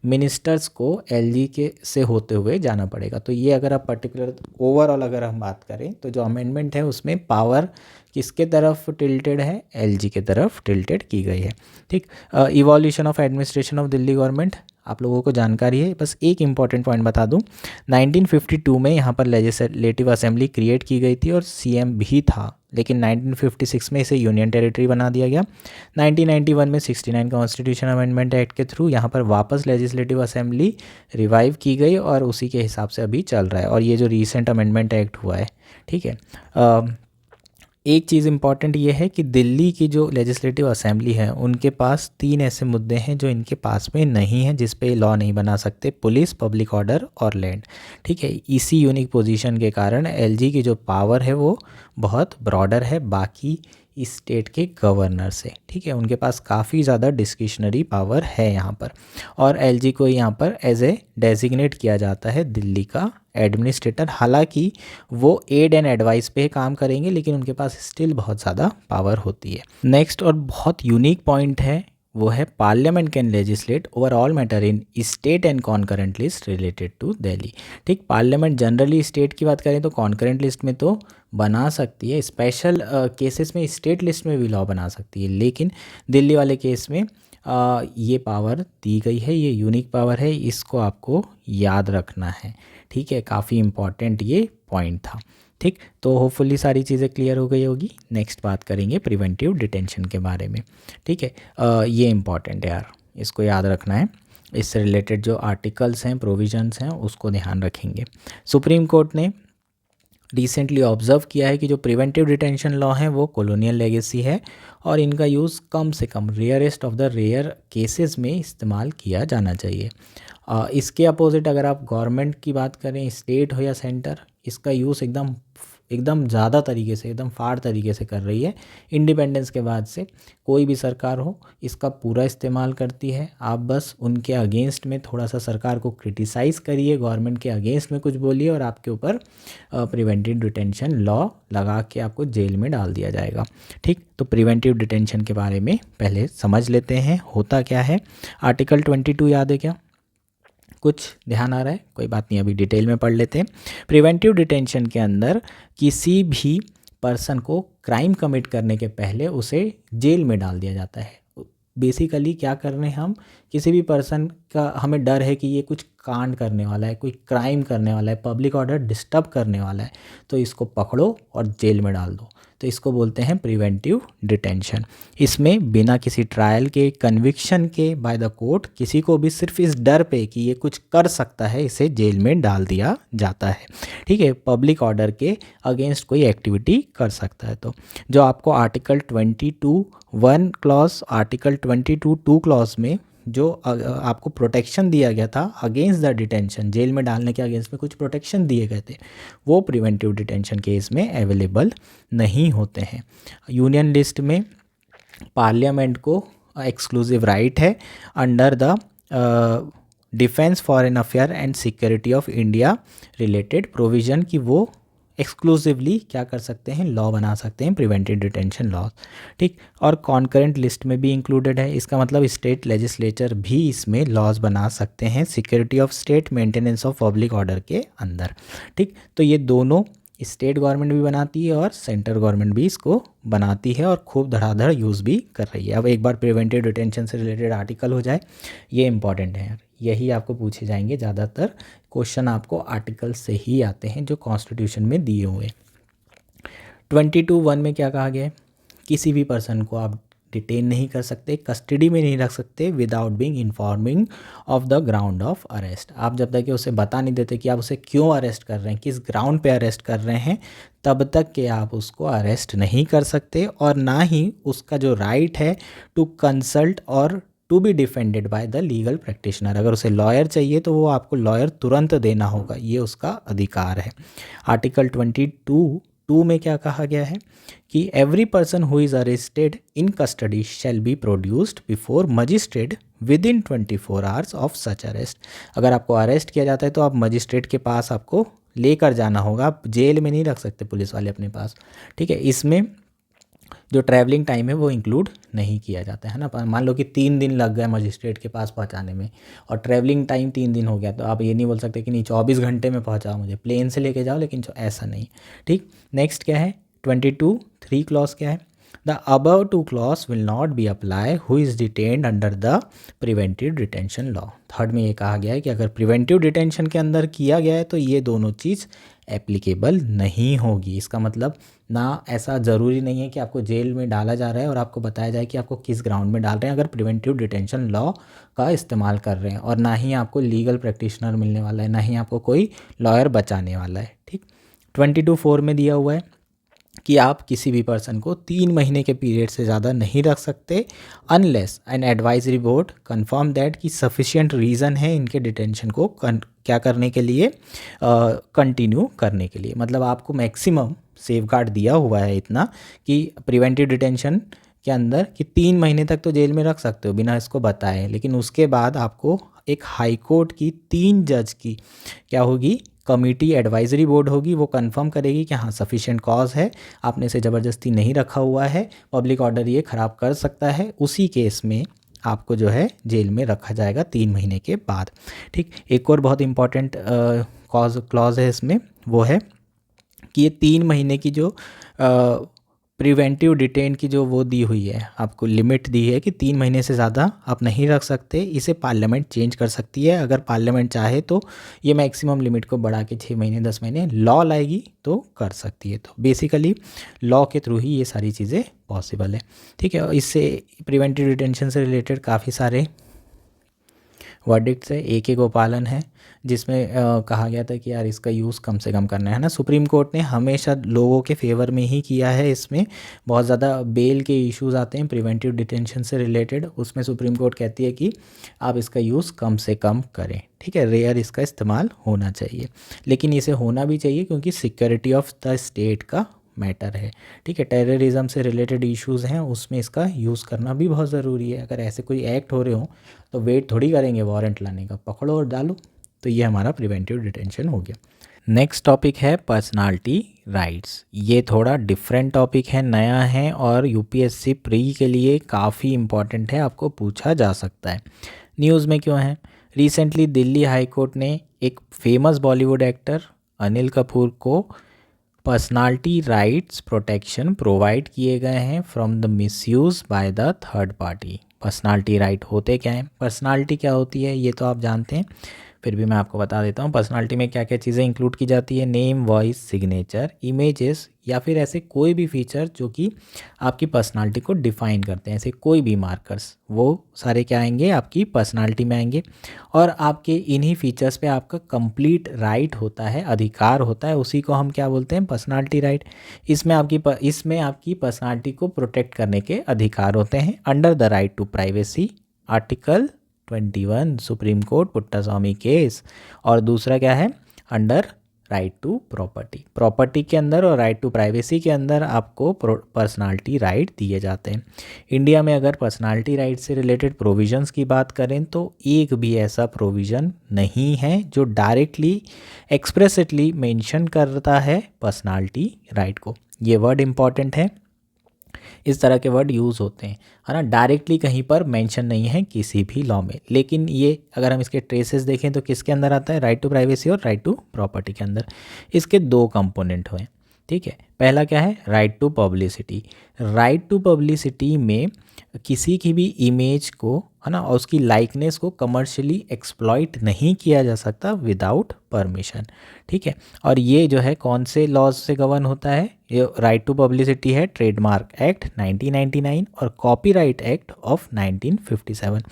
Speaker 1: मिनिस्टर्स को LG के से होते हुए जाना पड़ेगा। तो ये अगर आप पर्टिकुलर ओवरऑल अगर हम बात करें तो जो अमेंडमेंट है उसमें पावर किसके तरफ टिल्टेड है? LG के तरफ टिल्टेड की गई है। ठीक, evolution of administration of Delhi government आप लोगों को जानकारी है। बस एक इंपॉर्टेंट पॉइंट बता दूं, 1952 में यहाँ पर लेजिस्लेटिव असेंबली क्रिएट की गई थी और CM भी था, लेकिन 1956 में इसे यूनियन टेरिटरी बना दिया गया। 1991 में 69 कॉन्स्टिट्यूशन अमेंडमेंट एक्ट के थ्रू यहाँ पर वापस लेजिस्लेटिव असेंबली रिवाइव की गई और उसी के हिसाब से अभी चल रहा है। और ये जो रिसेंट अमेंडमेंट एक्ट हुआ है, ठीक है, एक चीज़ इम्पॉर्टेंट ये है कि दिल्ली की जो लेजिस्लेटिव असेंबली है उनके पास 3 ऐसे मुद्दे हैं जो इनके पास में नहीं हैं, जिस पे लॉ नहीं बना सकते: पुलिस, पब्लिक ऑर्डर और लैंड। ठीक है, इसी यूनिक पोजीशन के कारण एलजी की जो पावर है वो बहुत ब्रॉडर है बाकी स्टेट के गवर्नर से। ठीक है, उनके पास काफ़ी ज़्यादा डिस्क्रिशनरी पावर है यहाँ पर, और एलजी को यहाँ पर एज ए डेजिग्नेट किया जाता है दिल्ली का एडमिनिस्ट्रेटर। हालांकि वो एड एंड एडवाइस पे काम करेंगे, लेकिन उनके पास स्टिल बहुत ज़्यादा पावर होती है। नेक्स्ट और बहुत यूनिक पॉइंट है वो है parliament can legislate over all matter in state and concurrent list related to Delhi. ठीक, पार्लियामेंट जनरली स्टेट की बात करें तो कॉन्करेंट लिस्ट में तो बना सकती है, स्पेशल केसेस में स्टेट लिस्ट में भी लॉ बना सकती है, लेकिन दिल्ली वाले केस में ये पावर दी गई है, ये यूनिक पावर है, इसको आपको याद रखना है। ठीक है, काफ़ी इम्पॉर्टेंट ये पॉइंट था। ठीक, तो होपफुली सारी चीज़ें क्लियर हो गई होगी। नेक्स्ट बात करेंगे प्रिवेंटिव डिटेंशन के बारे में। ठीक है, ये इम्पॉर्टेंट है यार, इसको याद रखना है। इससे रिलेटेड जो आर्टिकल्स हैं, प्रोविजंस हैं, उसको ध्यान रखेंगे। सुप्रीम कोर्ट ने रिसेंटली ऑब्जर्व किया है कि जो प्रिवेंटिव डिटेंशन लॉ हैं वो कॉलोनियल लेगेसी है, और इनका यूज़ कम से कम rarest of the rare cases में इस्तेमाल किया जाना चाहिए। इसके अपोजिट अगर आप गवर्नमेंट की बात करें, स्टेट हो या सेंटर, इसका यूज़ एकदम ज़्यादा तरीके से, एकदम फाड़ तरीके से कर रही है। इंडिपेंडेंस के बाद से कोई भी सरकार हो इसका पूरा इस्तेमाल करती है। आप बस उनके अगेंस्ट में थोड़ा सा सरकार को क्रिटिसाइज़ करिए, गवर्नमेंट के अगेंस्ट में कुछ बोलिए, और आपके ऊपर प्रिवेंटिव डिटेंशन लॉ लगा के आपको जेल में डाल दिया जाएगा। ठीक, तो प्रिवेंटिव डिटेंशन के बारे में पहले समझ लेते हैं होता क्या है। आर्टिकल 22 याद है क्या? कुछ ध्यान आ रहा है? कोई बात नहीं, अभी डिटेल में पढ़ लेते हैं। प्रिवेंटिव डिटेंशन के अंदर किसी भी पर्सन को क्राइम कमिट करने के पहले उसे जेल में डाल दिया जाता है। बेसिकली क्या कर रहे हैं हम, किसी भी पर्सन का हमें डर है कि ये कुछ कांड करने वाला है, कोई क्राइम करने वाला है, पब्लिक ऑर्डर डिस्टर्ब करने वाला है, तो इसको पकड़ो और जेल में डाल दो। तो इसको बोलते हैं प्रिवेंटिव डिटेंशन। इसमें बिना किसी ट्रायल के, कन्विक्शन के बाय द कोर्ट, किसी को भी सिर्फ इस डर पे कि ये कुछ कर सकता है, इसे जेल में डाल दिया जाता है। ठीक है, पब्लिक ऑर्डर के अगेंस्ट कोई एक्टिविटी कर सकता है। तो जो आपको आर्टिकल 22(1) क्लॉज, आर्टिकल 22(2) क्लॉज में जो आपको प्रोटेक्शन दिया गया था अगेंस्ट द डिटेंशन, जेल में डालने के अगेंस्ट में कुछ प्रोटेक्शन दिए गए थे, वो प्रिवेंटिव डिटेंशन केस में अवेलेबल नहीं होते हैं। यूनियन लिस्ट में पार्लियामेंट को एक्सक्लूसिव राइट है under the defence, foreign affair and security of India related provision कि वो एक्सक्लूसिवली क्या कर सकते हैं, लॉ बना सकते हैं, प्रिवेंटिव डिटेंशन लॉ। ठीक, और कॉन्करेंट लिस्ट में भी इंक्लूडेड है। इसका मतलब स्टेट लेजिस्लेचर भी इसमें लॉज बना सकते हैं security of state, maintenance of public order के अंदर। ठीक, तो ये दोनों स्टेट गवर्नमेंट भी बनाती है और सेंट्रल गवर्नमेंट भी इसको बनाती है, और खूब धड़ाधड़ यूज़ भी कर रही है। अब एक बार प्रिवेंटिव डिटेंशन से रिलेटेड आर्टिकल हो जाए, ये इंपॉर्टेंट है यार, यही आपको पूछे जाएंगे। ज़्यादातर क्वेश्चन आपको आर्टिकल से ही आते हैं जो कॉन्स्टिट्यूशन में दिए हुए। 22(1) में क्या कहा गया है? किसी भी पर्सन को आप डिटेन नहीं कर सकते, कस्टडी में नहीं रख सकते without being informing of the ground of arrest. आप जब तक कि उसे बता नहीं देते कि आप उसे क्यों अरेस्ट कर रहे हैं, किस ग्राउंड पे अरेस्ट कर रहे हैं, तब तक कि आप उसको अरेस्ट नहीं कर सकते, और ना ही उसका जो राइट है टू कंसल्ट और to be defended by the legal practitioner, अगर उसे लॉयर चाहिए तो वो आपको लॉयर तुरंत देना होगा, ये उसका अधिकार है। आर्टिकल 22(2) में क्या कहा गया है कि every person who is arrested in custody shall be produced before magistrate with in 24 hours of such arrest. अगर आपको अरेस्ट किया जाता है तो आप मजिस्ट्रेट के पास आपको लेकर जाना होगा, आप जेल में नहीं रख सकते पुलिस वाले अपने पास। ठीक है, इसमें जो ट्रैवलिंग टाइम है वो इंक्लूड नहीं किया जाता है ना। मान लो कि 3 दिन लग गए मजिस्ट्रेट के पास पहुंचाने में, और ट्रैवलिंग टाइम 3 दिन हो गया, तो आप ये नहीं बोल सकते कि नहीं 24 घंटे में पहुंचाओ, मुझे प्लेन से लेके जाओ, लेकिन ऐसा नहीं। ठीक, नेक्स्ट क्या है 22(3) क्लॉज क्या है? The above 2 clause will not be apply who is detained under the preventive detention law. Third में ये कहा गया है कि अगर प्रिवेंटिव डिटेंशन के अंदर किया गया है तो ये दोनों चीज़ एप्लीकेबल नहीं होगी। इसका मतलब ना ऐसा ज़रूरी नहीं है कि आपको जेल में डाला जा रहा है और आपको बताया जाए कि आपको किस ग्राउंड में डाल रहे हैं अगर प्रिवेंटिव डिटेंशन लॉ का इस्तेमाल कर रहे हैं, और ना ही आपको लीगल प्रैक्टिशनर मिलने वाला है, ना ही आपको कोई लॉयर बचाने वाला है। ठीक, 22(4) में दिया हुआ है कि आप किसी भी पर्सन को 3 महीने के पीरियड से ज़्यादा नहीं रख सकते unless an advisory board confirm that कि सफिशिएंट रीज़न है इनके डिटेंशन को क्या करने के लिए, कंटिन्यू करने के लिए। मतलब आपको मैक्सिमम सेफगार्ड दिया हुआ है इतना कि प्रिवेंटिव डिटेंशन के अंदर कि 3 महीने तक तो जेल में रख सकते हो बिना इसको बताए, लेकिन उसके बाद आपको एक हाई कोर्ट की 3 जज की क्या होगी, कमिटी एडवाइजरी बोर्ड होगी, वो कंफर्म करेगी कि हाँ सफिशिएंट कॉज है, आपने इसे ज़बरदस्ती नहीं रखा हुआ है, पब्लिक ऑर्डर ये ख़राब कर सकता है, उसी केस में आपको जो है जेल में रखा जाएगा 3 महीने के बाद। ठीक, एक और बहुत इंपॉर्टेंट कॉज क्लॉज है इसमें, वो है कि ये 3 महीने की जो प्रिवेंटिव डिटेन की जो वो दी हुई है, आपको लिमिट दी है कि 3 महीने से ज़्यादा आप नहीं रख सकते, इसे पार्लियामेंट चेंज कर सकती है। अगर पार्लियामेंट चाहे तो ये मैक्सिमम लिमिट को बढ़ा के 6 महीने 10 महीने लॉ लाएगी तो कर सकती है। तो बेसिकली लॉ के थ्रू ही ये सारी चीज़ें पॉसिबल है। ठीक है, इससे प्रिवेंटिव डिटेंशन से रिलेटेड काफ़ी सारे वर्डिक्ट्स है, एक गोपालन है, जिसमें कहा गया था कि यार इसका यूज़ कम से कम करना है ना। सुप्रीम कोर्ट ने हमेशा लोगों के फेवर में ही किया है। इसमें बहुत ज़्यादा बेल के इश्यूज आते हैं प्रिवेंटिव डिटेंशन से रिलेटेड, उसमें सुप्रीम कोर्ट कहती है कि आप इसका यूज़ कम से कम करें। ठीक है, रेयर इसका इस्तेमाल होना चाहिए, लेकिन इसे होना भी चाहिए क्योंकि सिक्योरिटी ऑफ द स्टेट का मैटर है। ठीक है, टेररिज्म से रिलेटेड इश्यूज़ हैं, उसमें इसका यूज़ करना भी बहुत ज़रूरी है। अगर ऐसे कोई एक्ट हो रहे हो तो वेट थोड़ी करेंगे वारंट लाने का, पकड़ो और डालो। तो ये हमारा प्रिवेंटिव डिटेंशन हो गया। नेक्स्ट टॉपिक है पर्सनालिटी राइट्स। ये थोड़ा डिफरेंट टॉपिक है, नया है और यूपीएससी प्री के लिए काफ़ी इम्पॉर्टेंट है, आपको पूछा जा सकता है। न्यूज़ में क्यों है? रिसेंटली दिल्ली हाई कोर्ट ने एक फेमस बॉलीवुड एक्टर अनिल कपूर को पर्सनालिटी राइट्स प्रोटेक्शन प्रोवाइड किए गए हैं from the misuse by the third party. Personality right होते क्या हैं? पर्सनालिटी क्या होती है ये तो आप जानते हैं, फिर भी मैं आपको बता देता हूँ। पर्सनालिटी में क्या क्या चीज़ें इंक्लूड की जाती है? नेम, वॉइस, सिग्नेचर, इमेजेस या फिर ऐसे कोई भी फीचर जो कि आपकी पर्सनालिटी को डिफाइन करते हैं, ऐसे कोई भी मार्कर्स, वो सारे क्या आएंगे? आपकी पर्सनालिटी में आएंगे। और आपके इन्हीं फीचर्स पे आपका कंप्लीट राइट होता है, अधिकार होता है, उसी को हम क्या बोलते हैं? Personality right. इसमें आपकी पर्सनालिटी को प्रोटेक्ट करने के अधिकार होते हैं under the right to privacy, article 21 supreme court Puttaswamy case. और दूसरा क्या है? Under right to property. Property के अंदर और राइट टू प्राइवेसी के अंदर आपको पर्सनालिटी राइट दिए जाते हैं। इंडिया में अगर पर्सनालिटी राइट से रिलेटेड प्रोविजंस की बात करें तो एक भी ऐसा प्रोविज़न नहीं है जो डायरेक्टली एक्सप्रेसिटली मेंशन करता है पर्सनालिटी राइट को। ये वर्ड इंपॉर्टेंट है, इस तरह के वर्ड यूज़ होते हैं, है ना। डायरेक्टली कहीं पर मेंशन नहीं है किसी भी लॉ में, लेकिन ये अगर हम इसके ट्रेसेस देखें तो किसके अंदर आता है? राइट टू प्राइवेसी और राइट टू प्रॉपर्टी के अंदर। इसके 2 कंपोनेंट हुए। ठीक है, पहला क्या है? Right to publicity. Right to publicity में किसी की भी इमेज को, है ना, और उसकी लाइकनेस को कमर्शियली एक्सप्लॉइट नहीं किया जा सकता विदाउट परमिशन। ठीक है, और ये जो है कौन से लॉज से गवर्न होता है? ये राइट टू पब्लिसिटी है ट्रेडमार्क एक्ट 1999 और कॉपीराइट एक्ट ऑफ 1957।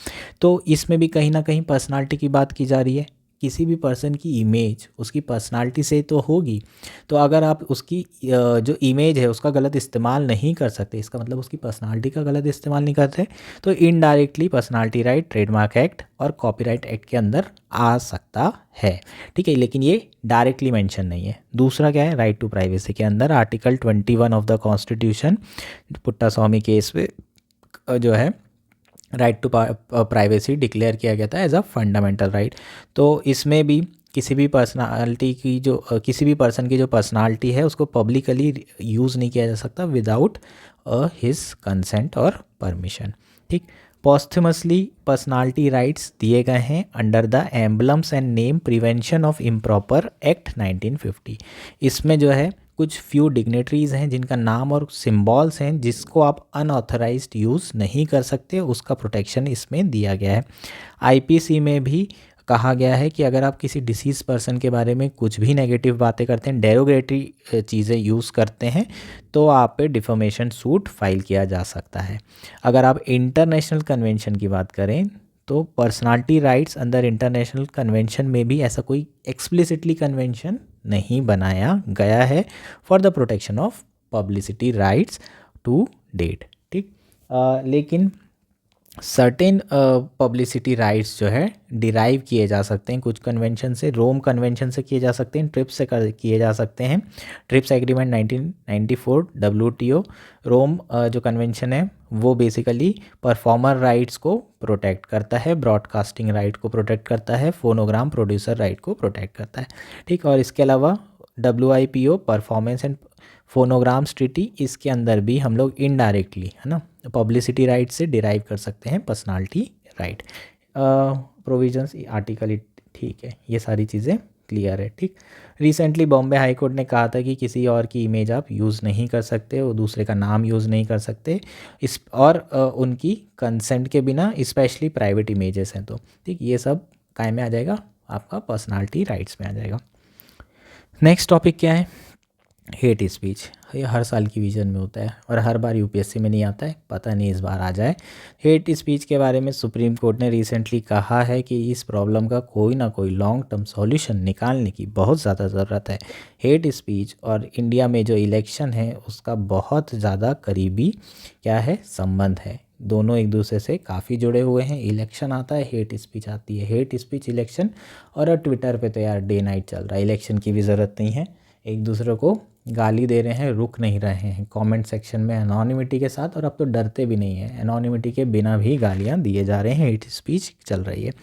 Speaker 1: तो इसमें भी कहीं ना कहीं पर्सनालिटी की बात की जा रही है। किसी भी पर्सन की इमेज उसकी पर्सनालिटी से तो होगी, तो अगर आप उसकी जो इमेज है उसका गलत इस्तेमाल नहीं कर सकते, इसका मतलब उसकी पर्सनालिटी का गलत इस्तेमाल नहीं करते, तो indirectly personality right trademark act और कॉपीराइट एक्ट के अंदर आ सकता है। ठीक है, लेकिन ये डायरेक्टली मेंशन नहीं है। दूसरा क्या है? राइट टू प्राइवेसी के अंदर article 21 of the constitution पुट्टा Swami case पे जो है राइट टू प्राइवेसी डिक्लेयर किया गया था एज अ फंडामेंटल राइट। तो इसमें भी किसी भी पर्सनालिटी की जो किसी भी पर्सन की जो पर्सनालिटी है उसको पब्लिकली यूज़ नहीं किया जा सकता विदाउट हिज कंसेंट और परमिशन। ठीक, पॉस्थमसली पर्सनालिटी राइट्स दिए गए हैं under the emblems and name prevention of improper act 1950। इसमें जो है कुछ फ्यू डिग्नेटरीज हैं जिनका नाम और सिंबल्स हैं जिसको आप अनऑथराइज्ड यूज़ नहीं कर सकते, उसका प्रोटेक्शन इसमें दिया गया है। आईपीसी में भी कहा गया है कि अगर आप किसी डिसीज पर्सन के बारे में कुछ भी नेगेटिव बातें करते हैं, डेरोगेटरी चीज़ें यूज़ करते हैं, तो आप पे डिफॉमेशन सूट फाइल किया जा सकता है। अगर आप इंटरनेशनल कन्वेंशन की बात करें तो पर्सनालिटी राइट्स अंदर इंटरनेशनल कन्वेंशन में भी ऐसा कोई एक्सप्लिसिटली कन्वेंशन नहीं बनाया गया है for the protection of publicity rights to date. ठीक, लेकिन सर्टेन पब्लिसिटी राइट्स जो है डिराइव किए जा सकते हैं कुछ कन्वेंशन से, रोम कन्वेंशन से किए जा सकते हैं, ट्रिप्स से किए जा सकते हैं। ट्रिप्स एग्रीमेंट 1994, WTO, रोम जो कन्वेंशन है वो बेसिकली परफॉर्मर राइट्स को प्रोटेक्ट करता है, ब्रॉडकास्टिंग राइट को प्रोटेक्ट करता है, फोनोग्राम प्रोड्यूसर राइट को प्रोटेक्ट करता है। ठीक, और इसके अलावा WIPO performance and phonograms treaty, इसके अंदर भी हम लोग इनडायरेक्टली, है ना, पब्लिसिटी राइट से डिराइव कर सकते हैं पर्सनालिटी राइट। प्रोविजंस आर्टिकल, ठीक है, ये सारी चीज़ें क्लियर है। ठीक, रिसेंटली बॉम्बे हाई कोर्ट ने कहा था कि किसी और की इमेज आप यूज़ नहीं कर सकते, वो दूसरे का नाम यूज़ नहीं कर सकते इस, और उनकी कंसेंट के बिना, स्पेशली प्राइवेट इमेजेस हैं तो। ठीक, ये सब काय में आ जाएगा, आपका पर्सनालिटी राइट्स में आ जाएगा। नेक्स्ट टॉपिक क्या है? Hate speech. ये हर साल की विजन में होता है और हर बार UPSC में नहीं आता है, पता नहीं इस बार आ जाए। हेट स्पीच के बारे में सुप्रीम कोर्ट ने रिसेंटली कहा है कि इस प्रॉब्लम का कोई ना कोई लॉन्ग टर्म सॉल्यूशन निकालने की बहुत ज़्यादा ज़रूरत है। हेट स्पीच और इंडिया में जो इलेक्शन है उसका बहुत ज़्यादा करीबी क्या है, संबंध है। दोनों एक दूसरे से काफ़ी जुड़े हुए हैं। इलेक्शन आता है, हेट स्पीच आती है, हेट स्पीच इलेक्शन, और ट्विटर पे तो यार डे नाइट चल रहा है, इलेक्शन की भी ज़रूरत नहीं है, एक दूसरे को गाली दे रहे हैं, रुक नहीं रहे हैं कमेंट सेक्शन में एनोनिमिटी के साथ, और अब तो डरते भी नहीं हैं, एनोनिमिटी के बिना भी गालियां दिए जा रहे हैं, हेट स्पीच चल रही है।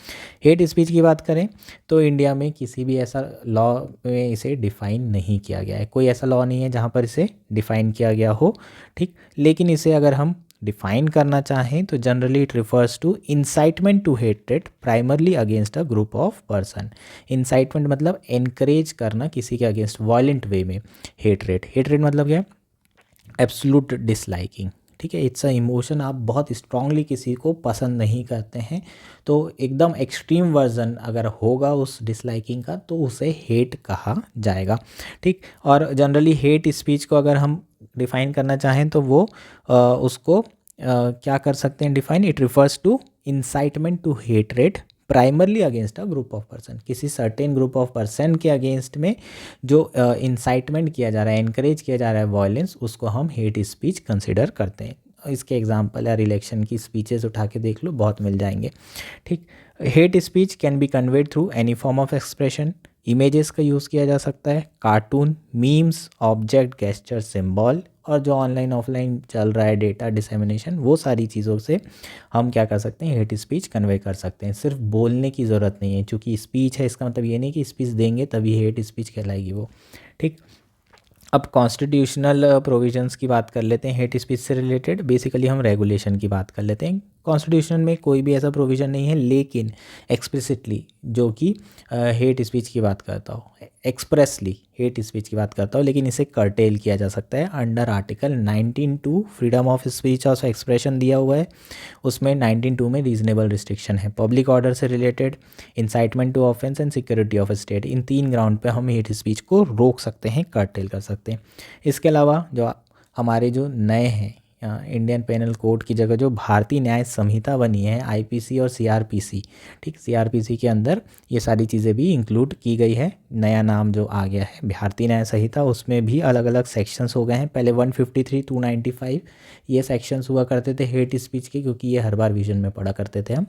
Speaker 1: हेट स्पीच की बात करें तो इंडिया में किसी भी ऐसा लॉ में इसे डिफ़ाइन नहीं किया गया है, कोई ऐसा लॉ नहीं है जहाँ पर इसे डिफ़ाइन किया गया हो। ठीक, लेकिन इसे अगर हम डिफाइन करना चाहें तो generally it refers to incitement to hatred primarily against a group of person. Incitement मतलब एनकरेज करना किसी के अगेंस्ट वायलेंट वे में। हेट्रेड, हेट्रेड मतलब क्या है? Absolute disliking. ठीक है, इट्स अ इमोशन, आप बहुत स्ट्रांगली किसी को पसंद नहीं करते हैं तो एकदम एक्सट्रीम वर्जन अगर होगा उस डिसलाइकिंग का तो उसे हेट कहा जाएगा। ठीक, और जनरली हेट स्पीच को अगर हम डिफाइन करना चाहें तो वो उसको क्या कर सकते हैं define? It refers to incitement to hatred primarily against a group of person. किसी सर्टेन ग्रुप ऑफ पर्सन के अगेंस्ट में जो इंसाइटमेंट किया जा रहा है, एनकरेज किया जा रहा है वायलेंस, उसको हम हेट स्पीच कंसिडर करते हैं। इसके एग्जांपल यार इलेक्शन की स्पीचेस उठा के देख लो, बहुत मिल जाएंगे। ठीक, hate speech can be conveyed through any form of expression. Images का यूज़ किया जा सकता है, cartoon, memes, object, gesture, symbol, और जो ऑनलाइन ऑफलाइन चल रहा है डेटा डिसेमिनेशन, वो सारी चीज़ों से हम क्या कर सकते हैं? हेट स्पीच कन्वे कर सकते हैं। सिर्फ बोलने की ज़रूरत नहीं है, क्योंकि स्पीच है इसका मतलब ये नहीं कि स्पीच देंगे तभी हेट स्पीच कहलाएगी वो। ठीक, अब कॉन्स्टिट्यूशनल प्रोविजंस की बात कर लेते हैं हेट स्पीच से रिलेटेड। बेसिकली हम रेगुलेशन की बात कर लेते हैं। कॉन्स्टिट्यूशन में कोई भी ऐसा प्रोविज़न नहीं है लेकिन एक्सप्लिसिटली जो कि हेट स्पीच की बात करता हो, एक्सप्रेसली हेट स्पीच की बात करता हो, लेकिन इसे कर्टेल किया जा सकता है under article 19(2) freedom of speech और एक्सप्रेशन दिया हुआ है। उसमें 19(2) में रीजनेबल रिस्ट्रिक्शन है। पब्लिक ऑर्डर से related, incitement to offence and security of state, इन 3 ग्राउंड पे हम हेट स्पीच को रोक सकते हैं, कर्टेल कर सकते हैं। इसके अलावा जो हमारे जो नए हैं इंडियन पेनल कोड की जगह जो भारतीय न्याय संहिता बनी है, IPC और CRPC, ठीक, CRPC के अंदर ये सारी चीज़ें भी इंक्लूड की गई है। नया नाम जो आ गया है भारतीय न्याय संहिता, उसमें भी अलग अलग सेक्शंस हो गए हैं। पहले 153, 295 ये सेक्शंस हुआ करते थे हेट स्पीच के, क्योंकि ये हर बार विजन में पढ़ा करते थे हम,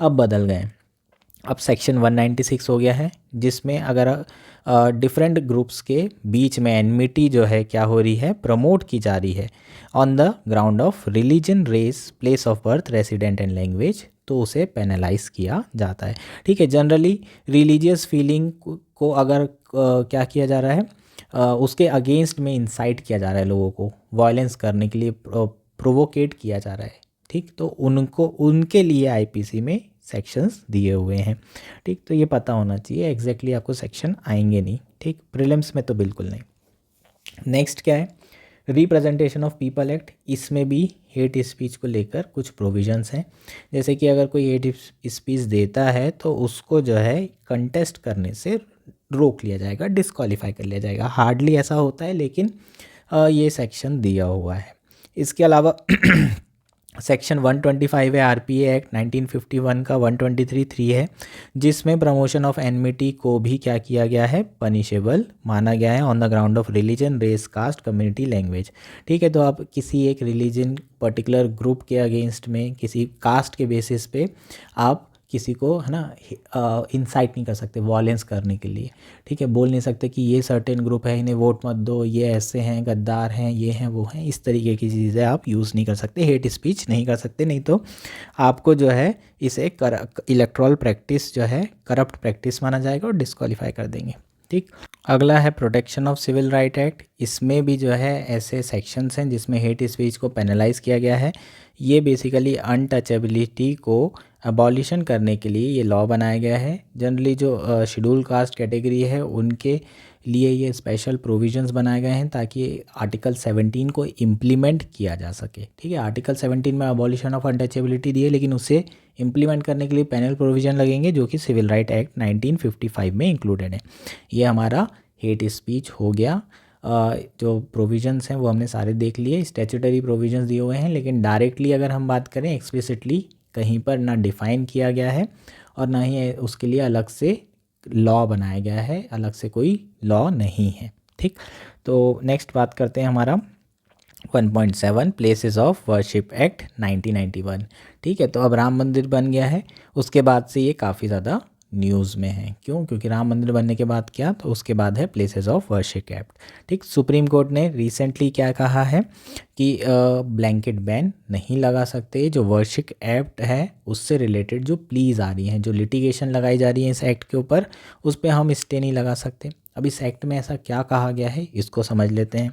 Speaker 1: अब बदल गए। अब सेक्शन 196 हो गया है, जिसमें अगर डिफरेंट ग्रुप्स के बीच में एनमिटी जो है क्या हो रही है, प्रमोट की जा रही है on the ground of religion, race, place of birth, resident and language, तो उसे पेनलाइज किया जाता है। ठीक है, जनरली रिलीजियस फीलिंग को अगर क्या किया जा रहा है, उसके अगेंस्ट में इंसाइट किया जा रहा है, लोगों को वायलेंस करने के लिए प्रोवोकेट किया जा रहा है। ठीक, तो उनको उनके लिए IPC में सेक्शंस दिए हुए हैं। ठीक, तो ये पता होना चाहिए, एग्जैक्टली आपको सेक्शन आएंगे नहीं। ठीक, प्रीलिम्स में तो बिल्कुल नहीं। नेक्स्ट क्या है? Representation of people act. इसमें भी हेट स्पीच को लेकर कुछ प्रोविजंस हैं। जैसे कि अगर कोई हेट स्पीच देता है तो उसको जो है कंटेस्ट करने से रोक लिया जाएगा, डिस्क्वालीफाई कर लिया जाएगा। हार्डली ऐसा होता है लेकिन ये सेक्शन दिया हुआ है। इसके अलावा सेक्शन 125 है आरपीए एक्ट 1951 का, 123(3) है, जिसमें प्रमोशन ऑफ एनमिटी को भी क्या किया गया है, पनिशेबल माना गया है on the ground of religion, race, caste, community, language. ठीक है, तो आप किसी एक रिलीजन पर्टिकुलर ग्रुप के अगेंस्ट में, किसी कास्ट के बेसिस पे आप किसी को है ना इंसाइट नहीं कर सकते वॉयलेंस करने के लिए। ठीक है, बोल नहीं सकते कि ये सर्टेन ग्रुप है, इन्हें वोट मत दो, ये ऐसे हैं, गद्दार हैं, ये हैं, वो हैं, इस तरीके की चीज़ें आप यूज़ नहीं कर सकते, हेट स्पीच नहीं कर सकते, नहीं तो आपको जो है इसे इलेक्टोरल प्रैक्टिस जो है करप्ट प्रैक्टिस माना जाएगा और डिस्क्वालीफाई कर देंगे। ठीक, अगला है protection of civil right act. इसमें भी जो है ऐसे सेक्शंस हैं जिसमें हेट स्पीच को पेनलाइज किया गया है। ये बेसिकली अनटचेबिलिटी को अबॉलिशन करने के लिए ये लॉ बनाया गया है। जनरली जो शेड्यूल कास्ट कैटेगरी है उनके लिए ये स्पेशल प्रोविजंस बनाए गए हैं ताकि आर्टिकल 17 को इम्प्लीमेंट किया जा सके। ठीक है, आर्टिकल 17 में अबॉलिशन ऑफ अनटचेबिलिटी दी है, लेकिन उसे इम्प्लीमेंट करने के लिए पैनल प्रोविज़न लगेंगे जो कि सिविल राइट एक्ट 1955 में इंक्लूडेड है। ये हमारा हेट स्पीच हो गया। जो प्रोविजंस हैं वो हमने सारे देख लिए, स्टैट्यूटरी प्रोविजंस दिए हुए हैं, लेकिन डायरेक्टली अगर हम बात करें एक्सप्लिसिटली कहीं पर ना डिफ़ाइन किया गया है और ना ही उसके लिए अलग से लॉ बनाया गया है, अलग से कोई लॉ नहीं है। ठीक, तो नेक्स्ट बात करते हैं हमारा 1.7 प्लेसेस ऑफ वर्शिप एक्ट 1991। ठीक है, तो अब राम मंदिर बन गया है, उसके बाद से ये काफ़ी ज़्यादा न्यूज़ में है। क्यों? क्योंकि राम मंदिर बनने के बाद क्या, तो उसके बाद है प्लेसेस ऑफ वर्शिप एक्ट। ठीक, सुप्रीम कोर्ट ने रिसेंटली क्या कहा है कि ब्लैंकेट बैन नहीं लगा सकते। जो वर्शिप एक्ट है उससे रिलेटेड जो प्लीज़ आ रही हैं, जो लिटिगेशन लगाई जा रही है इस एक्ट के ऊपर, उस पर हम स्टे नहीं लगा सकते। अब इस एक्ट में ऐसा क्या कहा गया है इसको समझ लेते हैं।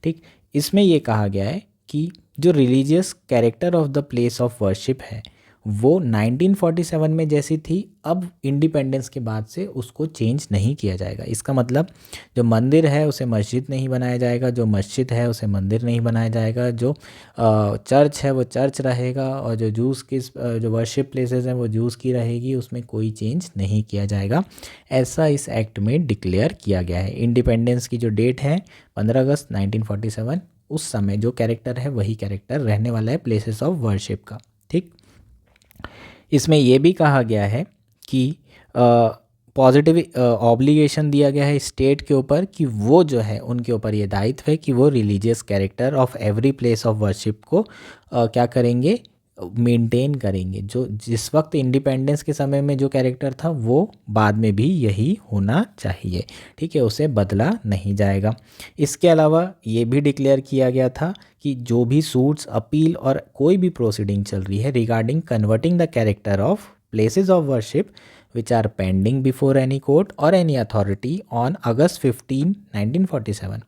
Speaker 1: ठीक, इसमें ये कहा गया है कि जो religious character of the place of worship है वो 1947 में जैसी थी, अब इंडिपेंडेंस के बाद से उसको चेंज नहीं किया जाएगा। इसका मतलब जो मंदिर है उसे मस्जिद नहीं बनाया जाएगा, जो मस्जिद है उसे मंदिर नहीं बनाया जाएगा, जो चर्च है वो चर्च रहेगा, और जो जूस की जो वर्शिप प्लेसेस हैं वो जूस की रहेगी, उसमें कोई चेंज नहीं किया जाएगा। ऐसा इस एक्ट में डिक्लेयर किया गया है। इंडिपेंडेंस की जो डेट है 15 अगस्त 1947, उस समय जो कैरेक्टर है वही कैरेक्टर रहने वाला है प्लेसेस ऑफ वर्शिप का। ठीक, इसमें यह भी कहा गया है कि पॉजिटिव ऑब्लिगेशन दिया गया है स्टेट के ऊपर कि वो जो है उनके ऊपर ये दायित्व है कि वो religious character of every place of worship को क्या करेंगे, मेंटेन करेंगे। जो जिस वक्त इंडिपेंडेंस के समय में जो कैरेक्टर था वो बाद में भी यही होना चाहिए। ठीक है, उसे बदला नहीं जाएगा। इसके अलावा ये भी डिक्लेयर किया गया था कि जो भी सूट्स, अपील और कोई भी प्रोसीडिंग चल रही है regarding converting the character of places of worship which are pending before any court or any authority on August 15, 1947,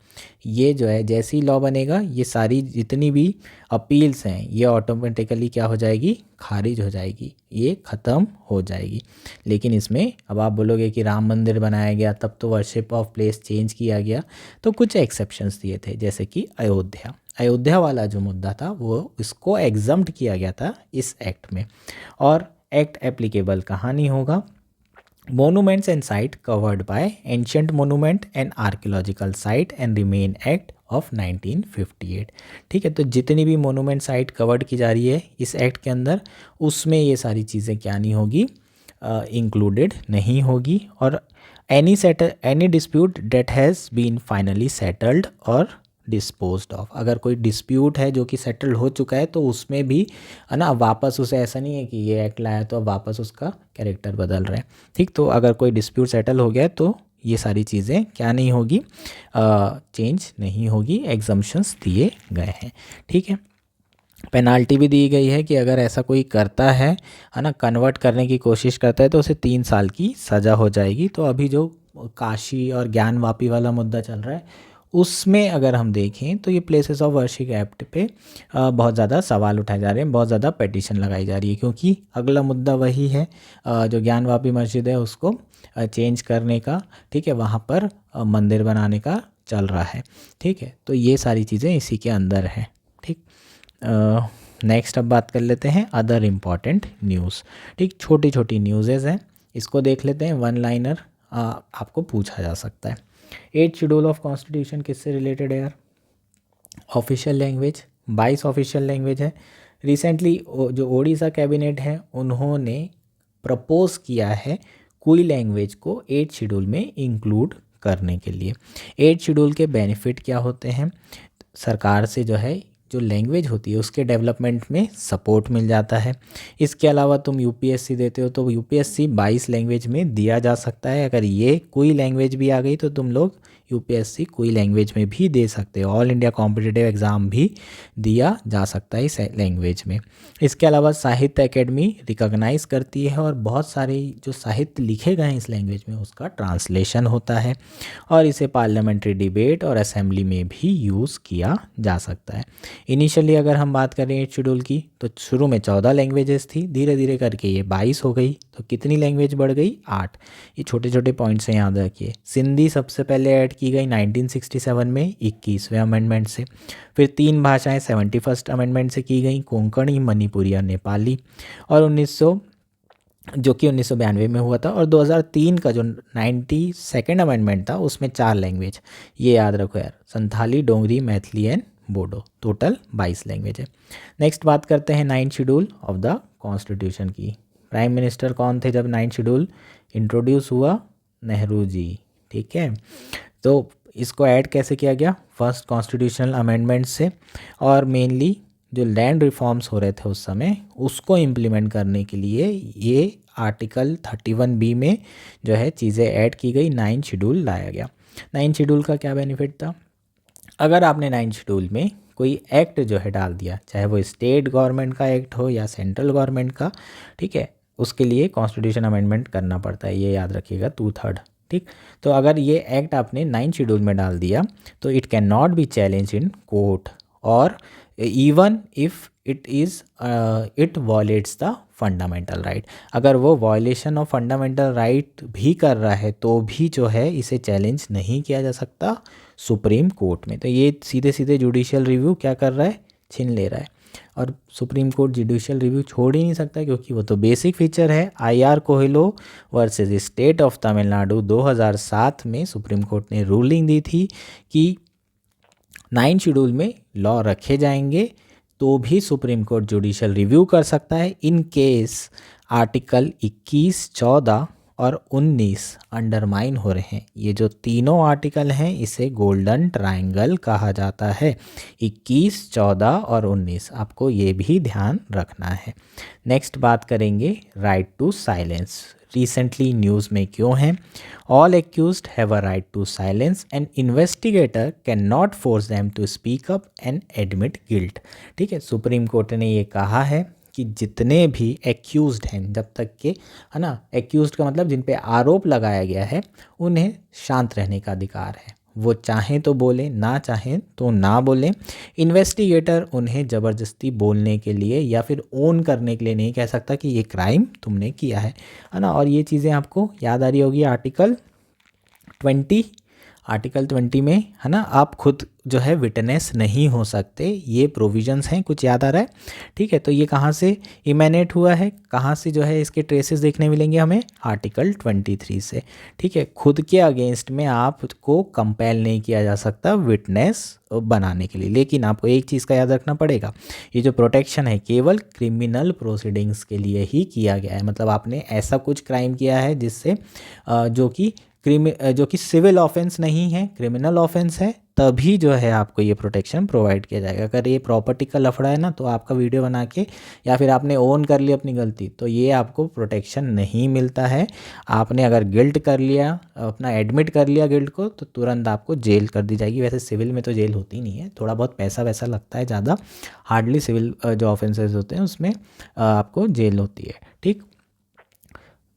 Speaker 1: ये जो है जैसे ही लॉ बनेगा ये सारी जितनी भी अपील्स हैं ये ऑटोमेटिकली क्या हो जाएगी, खारिज हो जाएगी, ये ख़त्म हो जाएगी। लेकिन इसमें अब आप बोलोगे कि राम मंदिर बनाया गया तब तो वर्शिप ऑफ प्लेस चेंज किया गया, तो कुछ एक्सेप्शंस दिए थे, जैसे कि अयोध्या वाला जो मुद्दा था वो इसको एग्जम्प्ट किया गया था इस एक्ट में। और एक्ट एप्लीकेबल कहाँ नहीं होगा, Monuments and site covered by Ancient Monument and Archaeological Site and Remain Act of 1958। ठीक है, तो जितनी भी मोनूमेंट साइट कवर्ड की जा रही है इस एक्ट के अंदर, उसमें ये सारी चीज़ें क्या नहीं होगी, इंक्लूडेड नहीं होगी। और any dispute that has been finally settled और डिस्पोज्ड ऑफ, अगर कोई डिस्प्यूट है जो कि सेटल्ड हो चुका है तो उसमें भी है ना वापस उसे, ऐसा नहीं है कि ये एक्ट लाया तो अब वापस उसका कैरेक्टर बदल रहे हैं। ठीक, तो अगर कोई डिस्प्यूट सेटल हो गया तो ये सारी चीज़ें क्या नहीं होगी, चेंज नहीं होगी, एग्जम्पशंस दिए गए हैं। ठीक है, पेनाल्टी भी दी गई है कि अगर ऐसा कोई करता है ना, कन्वर्ट करने की कोशिश करता है तो उसे 3 साल की सज़ा हो जाएगी। तो अभी जो काशी और ज्ञानवापी वाला मुद्दा चल रहा है उसमें अगर हम देखें तो ये प्लेसेस ऑफ वर्शिप एक्ट पे बहुत ज़्यादा सवाल उठाए जा रहे हैं, बहुत ज़्यादा पिटीशन लगाई जा रही है, क्योंकि अगला मुद्दा वही है जो ज्ञानवापी मस्जिद है उसको चेंज करने का। ठीक है, वहाँ पर मंदिर बनाने का चल रहा है। ठीक है, तो ये सारी चीज़ें इसी के अंदर हैं। ठीक, नेक्स्ट अब बात कर लेते हैं अदर इम्पॉर्टेंट न्यूज़। ठीक, छोटी छोटी न्यूज़ेज़ हैं, इसको देख लेते हैं, वन लाइनर आपको पूछा जा सकता है। 8 शेड्यूल ऑफ कॉन्स्टिट्यूशन किससे रिलेटेड है यार, ऑफिशियल लैंग्वेज, 22 ऑफिशियल लैंग्वेज है, रिसेंटली जो ओडिशा कैबिनेट है उन्होंने प्रपोज किया है कोई लैंग्वेज को 8th शेड्यूल में इंक्लूड करने के लिए। 8th शेड्यूल के बेनिफिट क्या होते हैं? सरकार से जो है जो लैंग्वेज होती है उसके डेवलपमेंट में सपोर्ट मिल जाता है। इसके अलावा तुम यूपीएससी देते हो तो यूपीएससी 22 लैंग्वेज में दिया जा सकता है। अगर ये कोई लैंग्वेज भी आ गई तो तुम लोग यूपीएससी कोई लैंग्वेज में भी दे सकते हो। ऑल इंडिया कॉम्पिटिटिव एग्ज़ाम भी दिया जा सकता है इस लैंग्वेज में। इसके अलावा साहित्य एकेडमी रिकॉग्नाइज करती है और बहुत सारे जो साहित्य लिखे गए हैं इस लैंग्वेज में उसका ट्रांसलेशन होता है और इसे पार्लियामेंट्री डिबेट और असेंबली में भी यूज़ किया जा सकता है। इनिशियली अगर हम बात करें 8th शेड्यूल की तो शुरू में 14 लैंग्वेजेस थी, धीरे धीरे करके ये 22 हो गई। तो कितनी लैंग्वेज बढ़ गई? 8। ये छोटे छोटे पॉइंट्स हैं, याद रखिए। सिंधी सबसे पहले ऐड की गई 1967 में 21वें अमेंडमेंट से। फिर 3 भाषाएं 71st अमेंडमेंट से की गई, कोंकणी, मणिपुरी और नेपाली। और 1992 में हुआ था। और 2003 का जो 92nd अमेंडमेंट था उसमें 4 लैंग्वेज, ये याद रखो यार, Santhali, Dogri, Maithili and Bodo. Total 22 language है। नेक्स्ट बात करते हैं 9th schedule of the constitution की। प्राइम मिनिस्टर कौन थे जब 9th शेड्यूल इंट्रोड्यूस हुआ? नेहरू जी। ठीक है, तो इसको ऐड कैसे किया गया? फर्स्ट कॉन्स्टिट्यूशनल अमेंडमेंट से। और मेनली जो लैंड रिफॉर्म्स हो रहे थे उस समय उसको इम्प्लीमेंट करने के लिए ये आर्टिकल 31B में जो है चीज़ें ऐड की गई, 9th शेड्यूल लाया गया। 9th शेड्यूल का क्या बेनिफिट था? अगर आपने 9th शेड्यूल में कोई एक्ट जो है डाल दिया, चाहे वो स्टेट गवर्नमेंट का एक्ट हो या सेंट्रल गवर्नमेंट का, ठीक है, उसके लिए कॉन्स्टिट्यूशन अमेंडमेंट करना पड़ता है, ये याद रखिएगा, 2/3। ठीक, तो अगर ये एक्ट आपने 9th शेड्यूल में डाल दिया तो it can not be challenge in court और even if it violates the fundamental right. अगर वो वॉयलेशन ऑफ फंडामेंटल राइट भी कर रहा है तो भी जो है इसे चैलेंज नहीं किया जा सकता सुप्रीम कोर्ट में। तो ये सीधे सीधे जुडिशियल रिव्यू क्या कर रहा है? छीन ले रहा है। और सुप्रीम कोर्ट जुडिशियल रिव्यू छोड़ ही नहीं सकता क्योंकि वो तो बेसिक फीचर है। IR Coelho versus state of Tamil Nadu 2007 में सुप्रीम कोर्ट ने रूलिंग दी थी कि 9th शेड्यूल में लॉ रखे जाएंगे तो भी सुप्रीम कोर्ट जुडिशियल रिव्यू कर सकता है इन केस आर्टिकल 21, 14 और 19 अंडरमाइन हो रहे हैं। ये जो तीनों आर्टिकल हैं इसे गोल्डन ट्रायंगल कहा जाता है। 21, 14 और 19 आपको ये भी ध्यान रखना है। नेक्स्ट बात करेंगे right to silence. Recently news में क्यों है? All accused have a right to silence and investigator can not force them to speak up and admit guilt. ठीक है, सुप्रीम कोर्ट ने ये कहा है कि जितने भी एक्यूज्ड हैं, जब तक के, है ना, एक्यूज्ड का मतलब जिन पे आरोप लगाया गया है, उन्हें शांत रहने का अधिकार है। वो चाहें तो बोलें, ना चाहें तो ना बोलें। इन्वेस्टिगेटर उन्हें ज़बरदस्ती बोलने के लिए या फिर ओन करने के लिए नहीं कह सकता कि ये क्राइम तुमने किया है ना। और ये चीज़ें आपको याद आ रही होगी आर्टिकल 20 में, है ना, आप खुद जो है विटनेस नहीं हो सकते, ये प्रोविजंस हैं। कुछ याद आ रहा है? ठीक है, तो ये कहाँ से इमेनेट हुआ है, कहाँ से जो है इसके ट्रेसेस देखने मिलेंगे हमें? आर्टिकल 23 से। ठीक है, खुद के अगेंस्ट में आपको कंपेल नहीं किया जा सकता विटनेस बनाने के लिए। लेकिन आपको एक चीज़ का याद रखना पड़ेगा, ये जो प्रोटेक्शन है केवल क्रिमिनल प्रोसीडिंग्स के लिए ही किया गया है। मतलब आपने ऐसा कुछ क्राइम किया है जिससे जो कि सिविल ऑफेंस नहीं है, क्रिमिनल ऑफेंस है, तभी जो है आपको ये प्रोटेक्शन प्रोवाइड किया जाएगा। अगर ये प्रॉपर्टी का लफड़ा है ना, तो आपका वीडियो बना के या फिर आपने ओन कर लिया अपनी गलती, तो ये आपको प्रोटेक्शन नहीं मिलता है। आपने अगर गिल्ट कर लिया, अपना एडमिट कर लिया गिल्ट को, तो तुरंत आपको जेल कर दी जाएगी। वैसे सिविल में तो जेल होती नहीं है, थोड़ा बहुत पैसा वैसा लगता है, ज़्यादा हार्डली सिविल जो ऑफेंसेस होते हैं उसमें आपको जेल होती है। ठीक,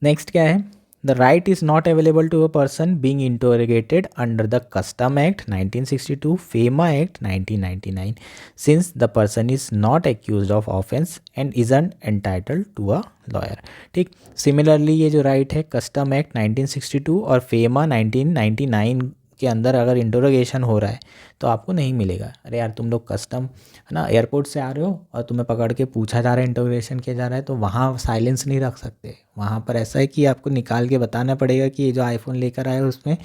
Speaker 1: नेक्स्ट क्या है? The right is not available to a person being interrogated under the Custom Act 1962, FEMA Act 1999, since the person is not accused of offense and isn't entitled to a lawyer. ठीक, similarly ये जो right है custom act 1962 और FEMA 1999 के अंदर अगर interrogation हो रहा है तो आपको नहीं मिलेगा। अरे यार, तुम लोग कस्टम, है ना, एयरपोर्ट से आ रहे हो और तुम्हें पकड़ के पूछा जा रहा है, इंटरोगेशन किया जा रहा है, तो वहाँ साइलेंस नहीं रख सकते। वहाँ पर ऐसा है कि आपको निकाल के बताना पड़ेगा कि ये जो आईफोन लेकर आए हो उसमें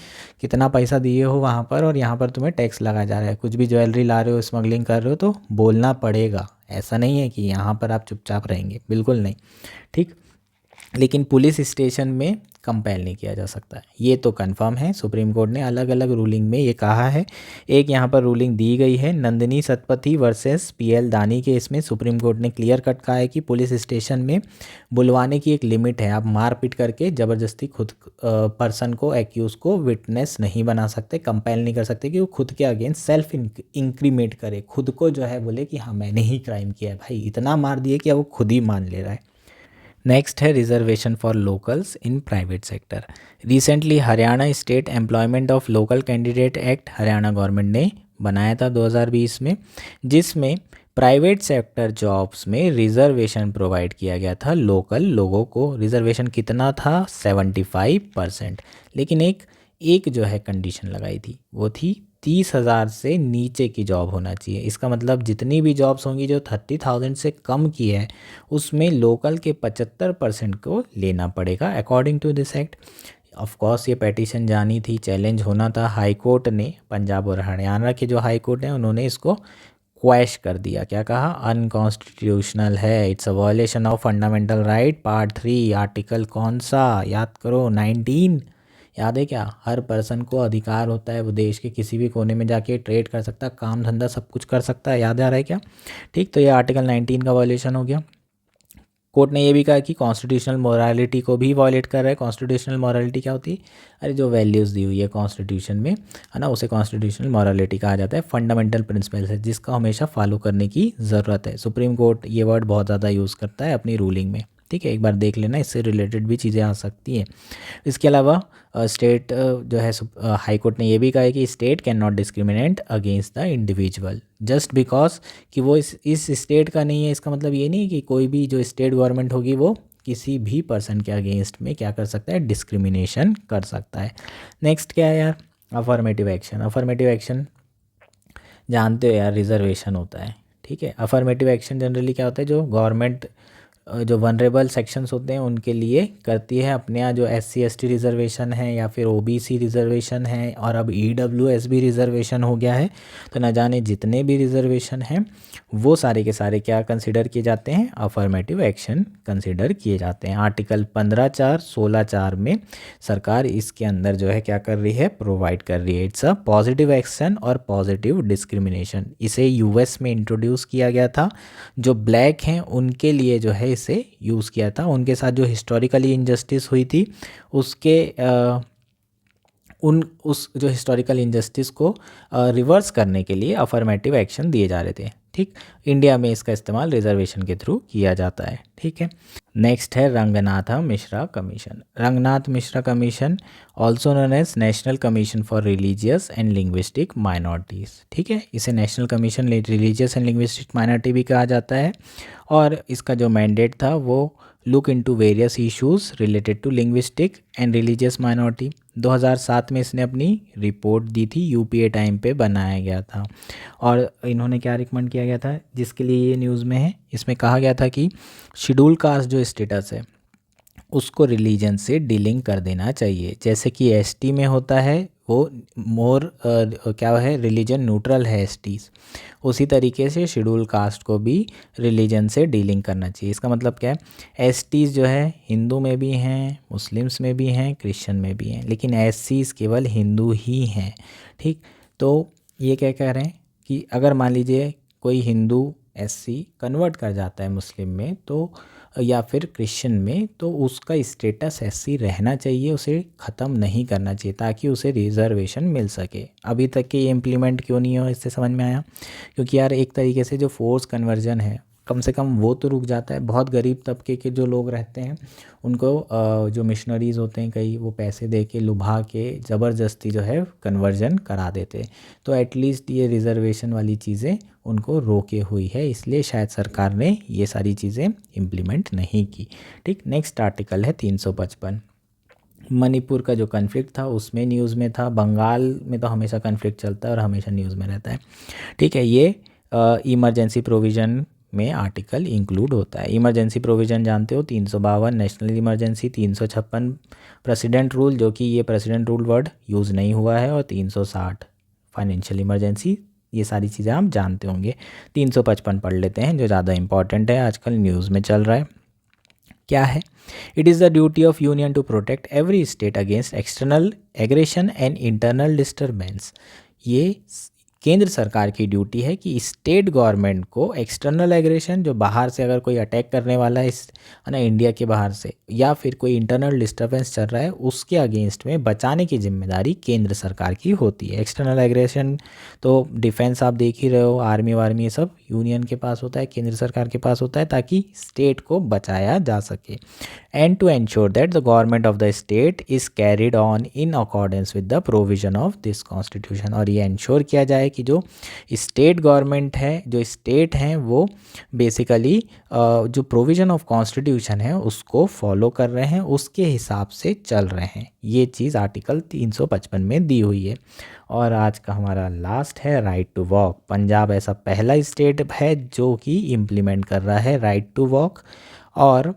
Speaker 1: कितना पैसा दिए हो वहाँ पर, और यहाँ पर तुम्हें टैक्स लगाया जा रहा है। कुछ भी ज्वेलरी ला रहे हो, स्मगलिंग कर रहे हो, तो बोलना पड़ेगा। ऐसा नहीं है कि यहाँ पर आप चुपचाप रहेंगे, बिल्कुल नहीं। ठीक, लेकिन पुलिस स्टेशन में कंपेल नहीं किया जा सकता है, ये तो कंफर्म है। सुप्रीम कोर्ट ने अलग अलग रूलिंग में ये कहा है। एक यहाँ पर रूलिंग दी गई है नंदिनी सतपथी वर्सेस पीएल दानी के, इसमें सुप्रीम कोर्ट ने क्लियर कट कहा है कि पुलिस स्टेशन में बुलवाने की एक लिमिट है। आप मारपीट करके ज़बरदस्ती खुद पर्सन को, एक्यूज़ को विटनेस नहीं बना सकते, कंपेल नहीं कर सकते कि वो खुद के अगेंस्ट सेल्फ इंक्रीमेट करे, खुद को जो है बोले कि हाँ मैंने ही क्राइम किया है। भाई इतना मार दिए कि अब वो खुद ही मान ले रहा है। नेक्स्ट है reservation for locals in private sector. Recently Haryana state employment of local candidate act Haryana government ने बनाया था 2020 में, जिसमें प्राइवेट सेक्टर जॉब्स में रिजर्वेशन प्रोवाइड किया गया था लोकल लोगों को। रिजर्वेशन कितना था? 75%। लेकिन एक जो है कंडीशन लगाई थी, वो थी 30,000 से नीचे की जॉब होना चाहिए। इसका मतलब जितनी भी जॉब्स होंगी जो 30,000 से कम की है, उसमें लोकल के 75% को लेना पड़ेगा according to this act. Of course ये पेटिशन जानी थी, चैलेंज होना था। हाई कोर्ट ने, पंजाब और हरियाणा के जो हाई कोर्ट हैं, उन्होंने इसको क्वैश कर दिया। क्या कहा? अनकॉन्स्टिट्यूशनल है, it's a violation of fundamental right, part 3, article कौन सा याद करो? 19। याद है क्या? हर पर्सन को अधिकार होता है, वो देश के किसी भी कोने में जाके ट्रेड कर सकता है, काम धंधा सब कुछ कर सकता है। याद आ रहा है क्या? ठीक, तो ये आर्टिकल 19 का वायलेशन हो गया। कोर्ट ने ये भी कहा कि कॉन्स्टिट्यूशनल मोरालिटी को भी वायलेट कर रहा है। कॉन्स्टिट्यूशनल मोरालिटी क्या होती है? अरे जो वैल्यूज़ दी हुई है कॉन्स्टिट्यूशन में, है ना, उसे कॉन्स्टिट्यूशनल मोरालिटी कहा जाता है। फंडामेंटल प्रिंसिपल्स है जिसका हमेशा फॉलो करने की ज़रूरत है। सुप्रीम कोर्ट ये वर्ड बहुत ज़्यादा यूज़ करता है अपनी रूलिंग में। ठीक है, एक बार देख लेना, इससे रिलेटेड भी चीज़ें आ सकती हैं। इसके अलावा स्टेट जो है, हाई कोर्ट ने यह भी कहा है कि state can not discriminate against the individual just because कि वो इस स्टेट का नहीं है। इसका मतलब ये नहीं कि कोई भी जो स्टेट गवर्नमेंट होगी वो किसी भी पर्सन के अगेंस्ट में क्या कर सकता है? डिस्क्रिमिनेशन कर सकता है। नेक्स्ट क्या है यार? Affirmative action. अफर्मेटिव एक्शन जानते हो यार, रिजर्वेशन होता है। ठीक है, अफर्मेटिव एक्शन जनरली क्या होता है? जो गवर्नमेंट जो वनरेबल सेक्शंस होते हैं उनके लिए करती है। अपने यहाँ जो SC ST रिजर्वेशन है या फिर OBC रिजर्वेशन है और अब EWS भी रिजर्वेशन हो गया है, तो न जाने जितने भी रिजर्वेशन हैं वो सारे के सारे क्या कंसिडर किए जाते हैं? अफर्मेटिव एक्शन कंसिडर किए जाते हैं। आर्टिकल 15(4), 16(4) में सरकार इसके अंदर जो है क्या कर रही है? प्रोवाइड कर रही है। इट्स अ पॉजिटिव एक्शन और पॉजिटिव डिस्क्रिमिनेशन। इसे US में इंट्रोड्यूस किया गया था। जो ब्लैक हैं उनके लिए जो है इसे यूज़ किया था। उनके साथ जो हिस्टोरिकली इनजस्टिस हुई थी उसके उस जो हिस्टोरिकल इनजस्टिस को रिवर्स करने के लिए अफर्मेटिव एक्शन दिए जा रहे थे। ठीक, इंडिया में इसका इस्तेमाल रिजर्वेशन के थ्रू किया जाता है। ठीक है, नेक्स्ट है Ranganath Mishra commission. Ranganath Mishra commission also known as national commission for religious and linguistic minorities. ठीक है, इसे national commission religious and linguistic minority भी कहा जाता है। और इसका जो मैंडेट था वो look into various issues related to linguistic and religious minority. 2007 में इसने अपनी रिपोर्ट दी थी, UPA टाइम पे बनाया गया था। और इन्होंने क्या रिकमेंड किया गया था जिसके लिए ये न्यूज़ में है? इसमें कहा गया था कि शेड्यूल कास्ट जो स्टेटस है उसको रिलीजन से डीलिंग कर देना चाहिए। जैसे कि ST में होता है, वो मोर क्या है? रिलीजन न्यूट्रल है STs। उसी तरीके से शेड्यूल कास्ट को भी रिलीजन से डीलिंग करना चाहिए। इसका मतलब क्या है? STs जो है हिंदू में भी हैं, मुस्लिम्स में भी हैं, क्रिश्चियन में भी हैं, लेकिन SCs केवल हिंदू ही हैं। ठीक, तो ये क्या कह रहे हैं कि अगर मान लीजिए कोई हिंदू SC कन्वर्ट कर जाता है मुस्लिम में तो या फिर क्रिश्चियन में, तो उसका स्टेटस SC रहना चाहिए, उसे ख़त्म नहीं करना चाहिए ताकि उसे रिजर्वेशन मिल सके। अभी तक के ये इम्प्लीमेंट क्यों नहीं हो, इससे समझ में आया? क्योंकि यार एक तरीके से जो फोर्स कन्वर्जन है कम से कम वो तो रुक जाता है। बहुत गरीब तबके के जो लोग रहते हैं उनको जो मिशनरीज़ होते हैं कई, वो पैसे दे के लुभा के ज़बरदस्ती जो है कन्वर्जन करा देते हैं। तो एटलीस्ट ये रिज़र्वेशन वाली चीज़ें उनको रोके हुई है, इसलिए शायद सरकार ने ये सारी चीज़ें इम्प्लीमेंट नहीं की। ठीक, नेक्स्ट आर्टिकल है 355। मणिपुर का जो कन्फ्लिक्ट था उसमें न्यूज़ में था। बंगाल में तो हमेशा कन्फ्लिक्ट चलता है और हमेशा न्यूज़ में रहता है। ठीक है, ये इमरजेंसी प्रोविज़न में आर्टिकल इंक्लूड होता है। इमरजेंसी प्रोविज़न जानते हो? 352 नेशनल इमरजेंसी, 356 प्रेसिडेंट रूल, जो कि ये प्रेसिडेंट रूल वर्ड यूज़ नहीं हुआ है, और 360 फाइनेंशियल इमरजेंसी ये सारी चीज़ें आप जानते होंगे। 355 पढ़ लेते हैं जो ज़्यादा इंपॉर्टेंट है, आजकल न्यूज़ में चल रहा है। क्या है? It is the duty of union to protect every state against external aggression and internal disturbance. ये केंद्र सरकार की ड्यूटी है कि स्टेट गवर्नमेंट को एक्सटर्नल एग्रेशन, जो बाहर से अगर कोई अटैक करने वाला है इस है ना इंडिया के बाहर से, या फिर कोई इंटरनल डिस्टर्बेंस चल रहा है, उसके अगेंस्ट में बचाने की जिम्मेदारी केंद्र सरकार की होती है। एक्सटर्नल एग्रेशन तो डिफेंस आप देख ही रहे हो, आर्मी वार्मी ये सब यूनियन के पास होता है, केंद्र सरकार के पास होता है, ताकि स्टेट को बचाया जा सके। And to ensure that the government of the state is carried on in accordance with the provision of this constitution. और ये इंश्योर किया जाए कि जो स्टेट गवर्नमेंट है, जो स्टेट हैं, वो बेसिकली जो प्रोविजन ऑफ कॉन्स्टिट्यूशन है उसको फॉलो कर रहे हैं, उसके हिसाब से चल रहे हैं। ये चीज़ आर्टिकल 355 में दी हुई है। और आज का हमारा लास्ट है राइट टू वॉक। पंजाब ऐसा पहला स्टेट है जो कि इम्प्लीमेंट कर रहा है राइट टू वॉक। और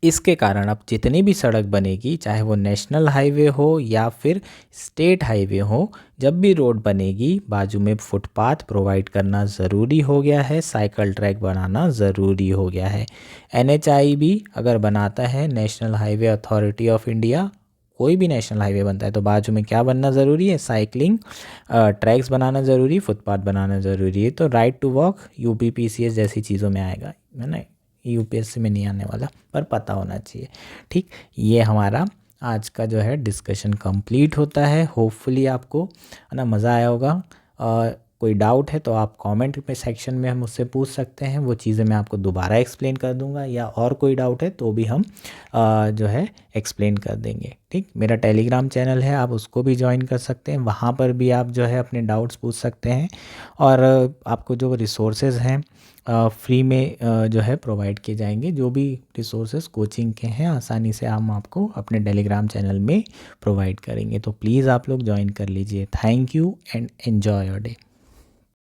Speaker 1: इसके कारण अब जितनी भी सड़क बनेगी, चाहे वो नेशनल हाईवे हो या फिर स्टेट हाईवे हो, जब भी रोड बनेगी बाजू में फुटपाथ प्रोवाइड करना ज़रूरी हो गया है, साइकिल ट्रैक बनाना ज़रूरी हो गया है। NHAI भी अगर बनाता है, national highway authority of India, कोई भी नेशनल हाईवे बनता है तो बाजू में क्या बनना ज़रूरी है? साइकिलिंग ट्रैक्स बनाना ज़रूरी, फुटपाथ बनाना ज़रूरी है। तो राइट टू वॉक UPPCS जैसी चीज़ों में आएगा, है ना, UPSC में नहीं आने वाला, पर पता होना चाहिए। ठीक, ये हमारा आज का जो है डिस्कशन कंप्लीट होता है। होपफुली आपको है ना मज़ा आया होगा। कोई डाउट है तो आप कमेंट में सेक्शन में हम मुझसे पूछ सकते हैं, वो चीज़ें मैं आपको दोबारा एक्सप्लेन कर दूंगा, या और कोई डाउट है तो भी हम जो है एक्सप्लेन कर देंगे। ठीक, मेरा टेलीग्राम चैनल है, आप उसको भी ज्वाइन कर सकते हैं, वहाँ पर भी आप जो है अपने डाउट्स पूछ सकते हैं। और आपको जो रिसोर्सेज हैं फ्री में जो है प्रोवाइड किए जाएंगे। जो भी रिसोर्सेज कोचिंग के हैं आसानी से हम आपको अपने टेलीग्राम चैनल में प्रोवाइड करेंगे। तो प्लीज़ आप लोग ज्वाइन कर लीजिए। Thank you and enjoy your day.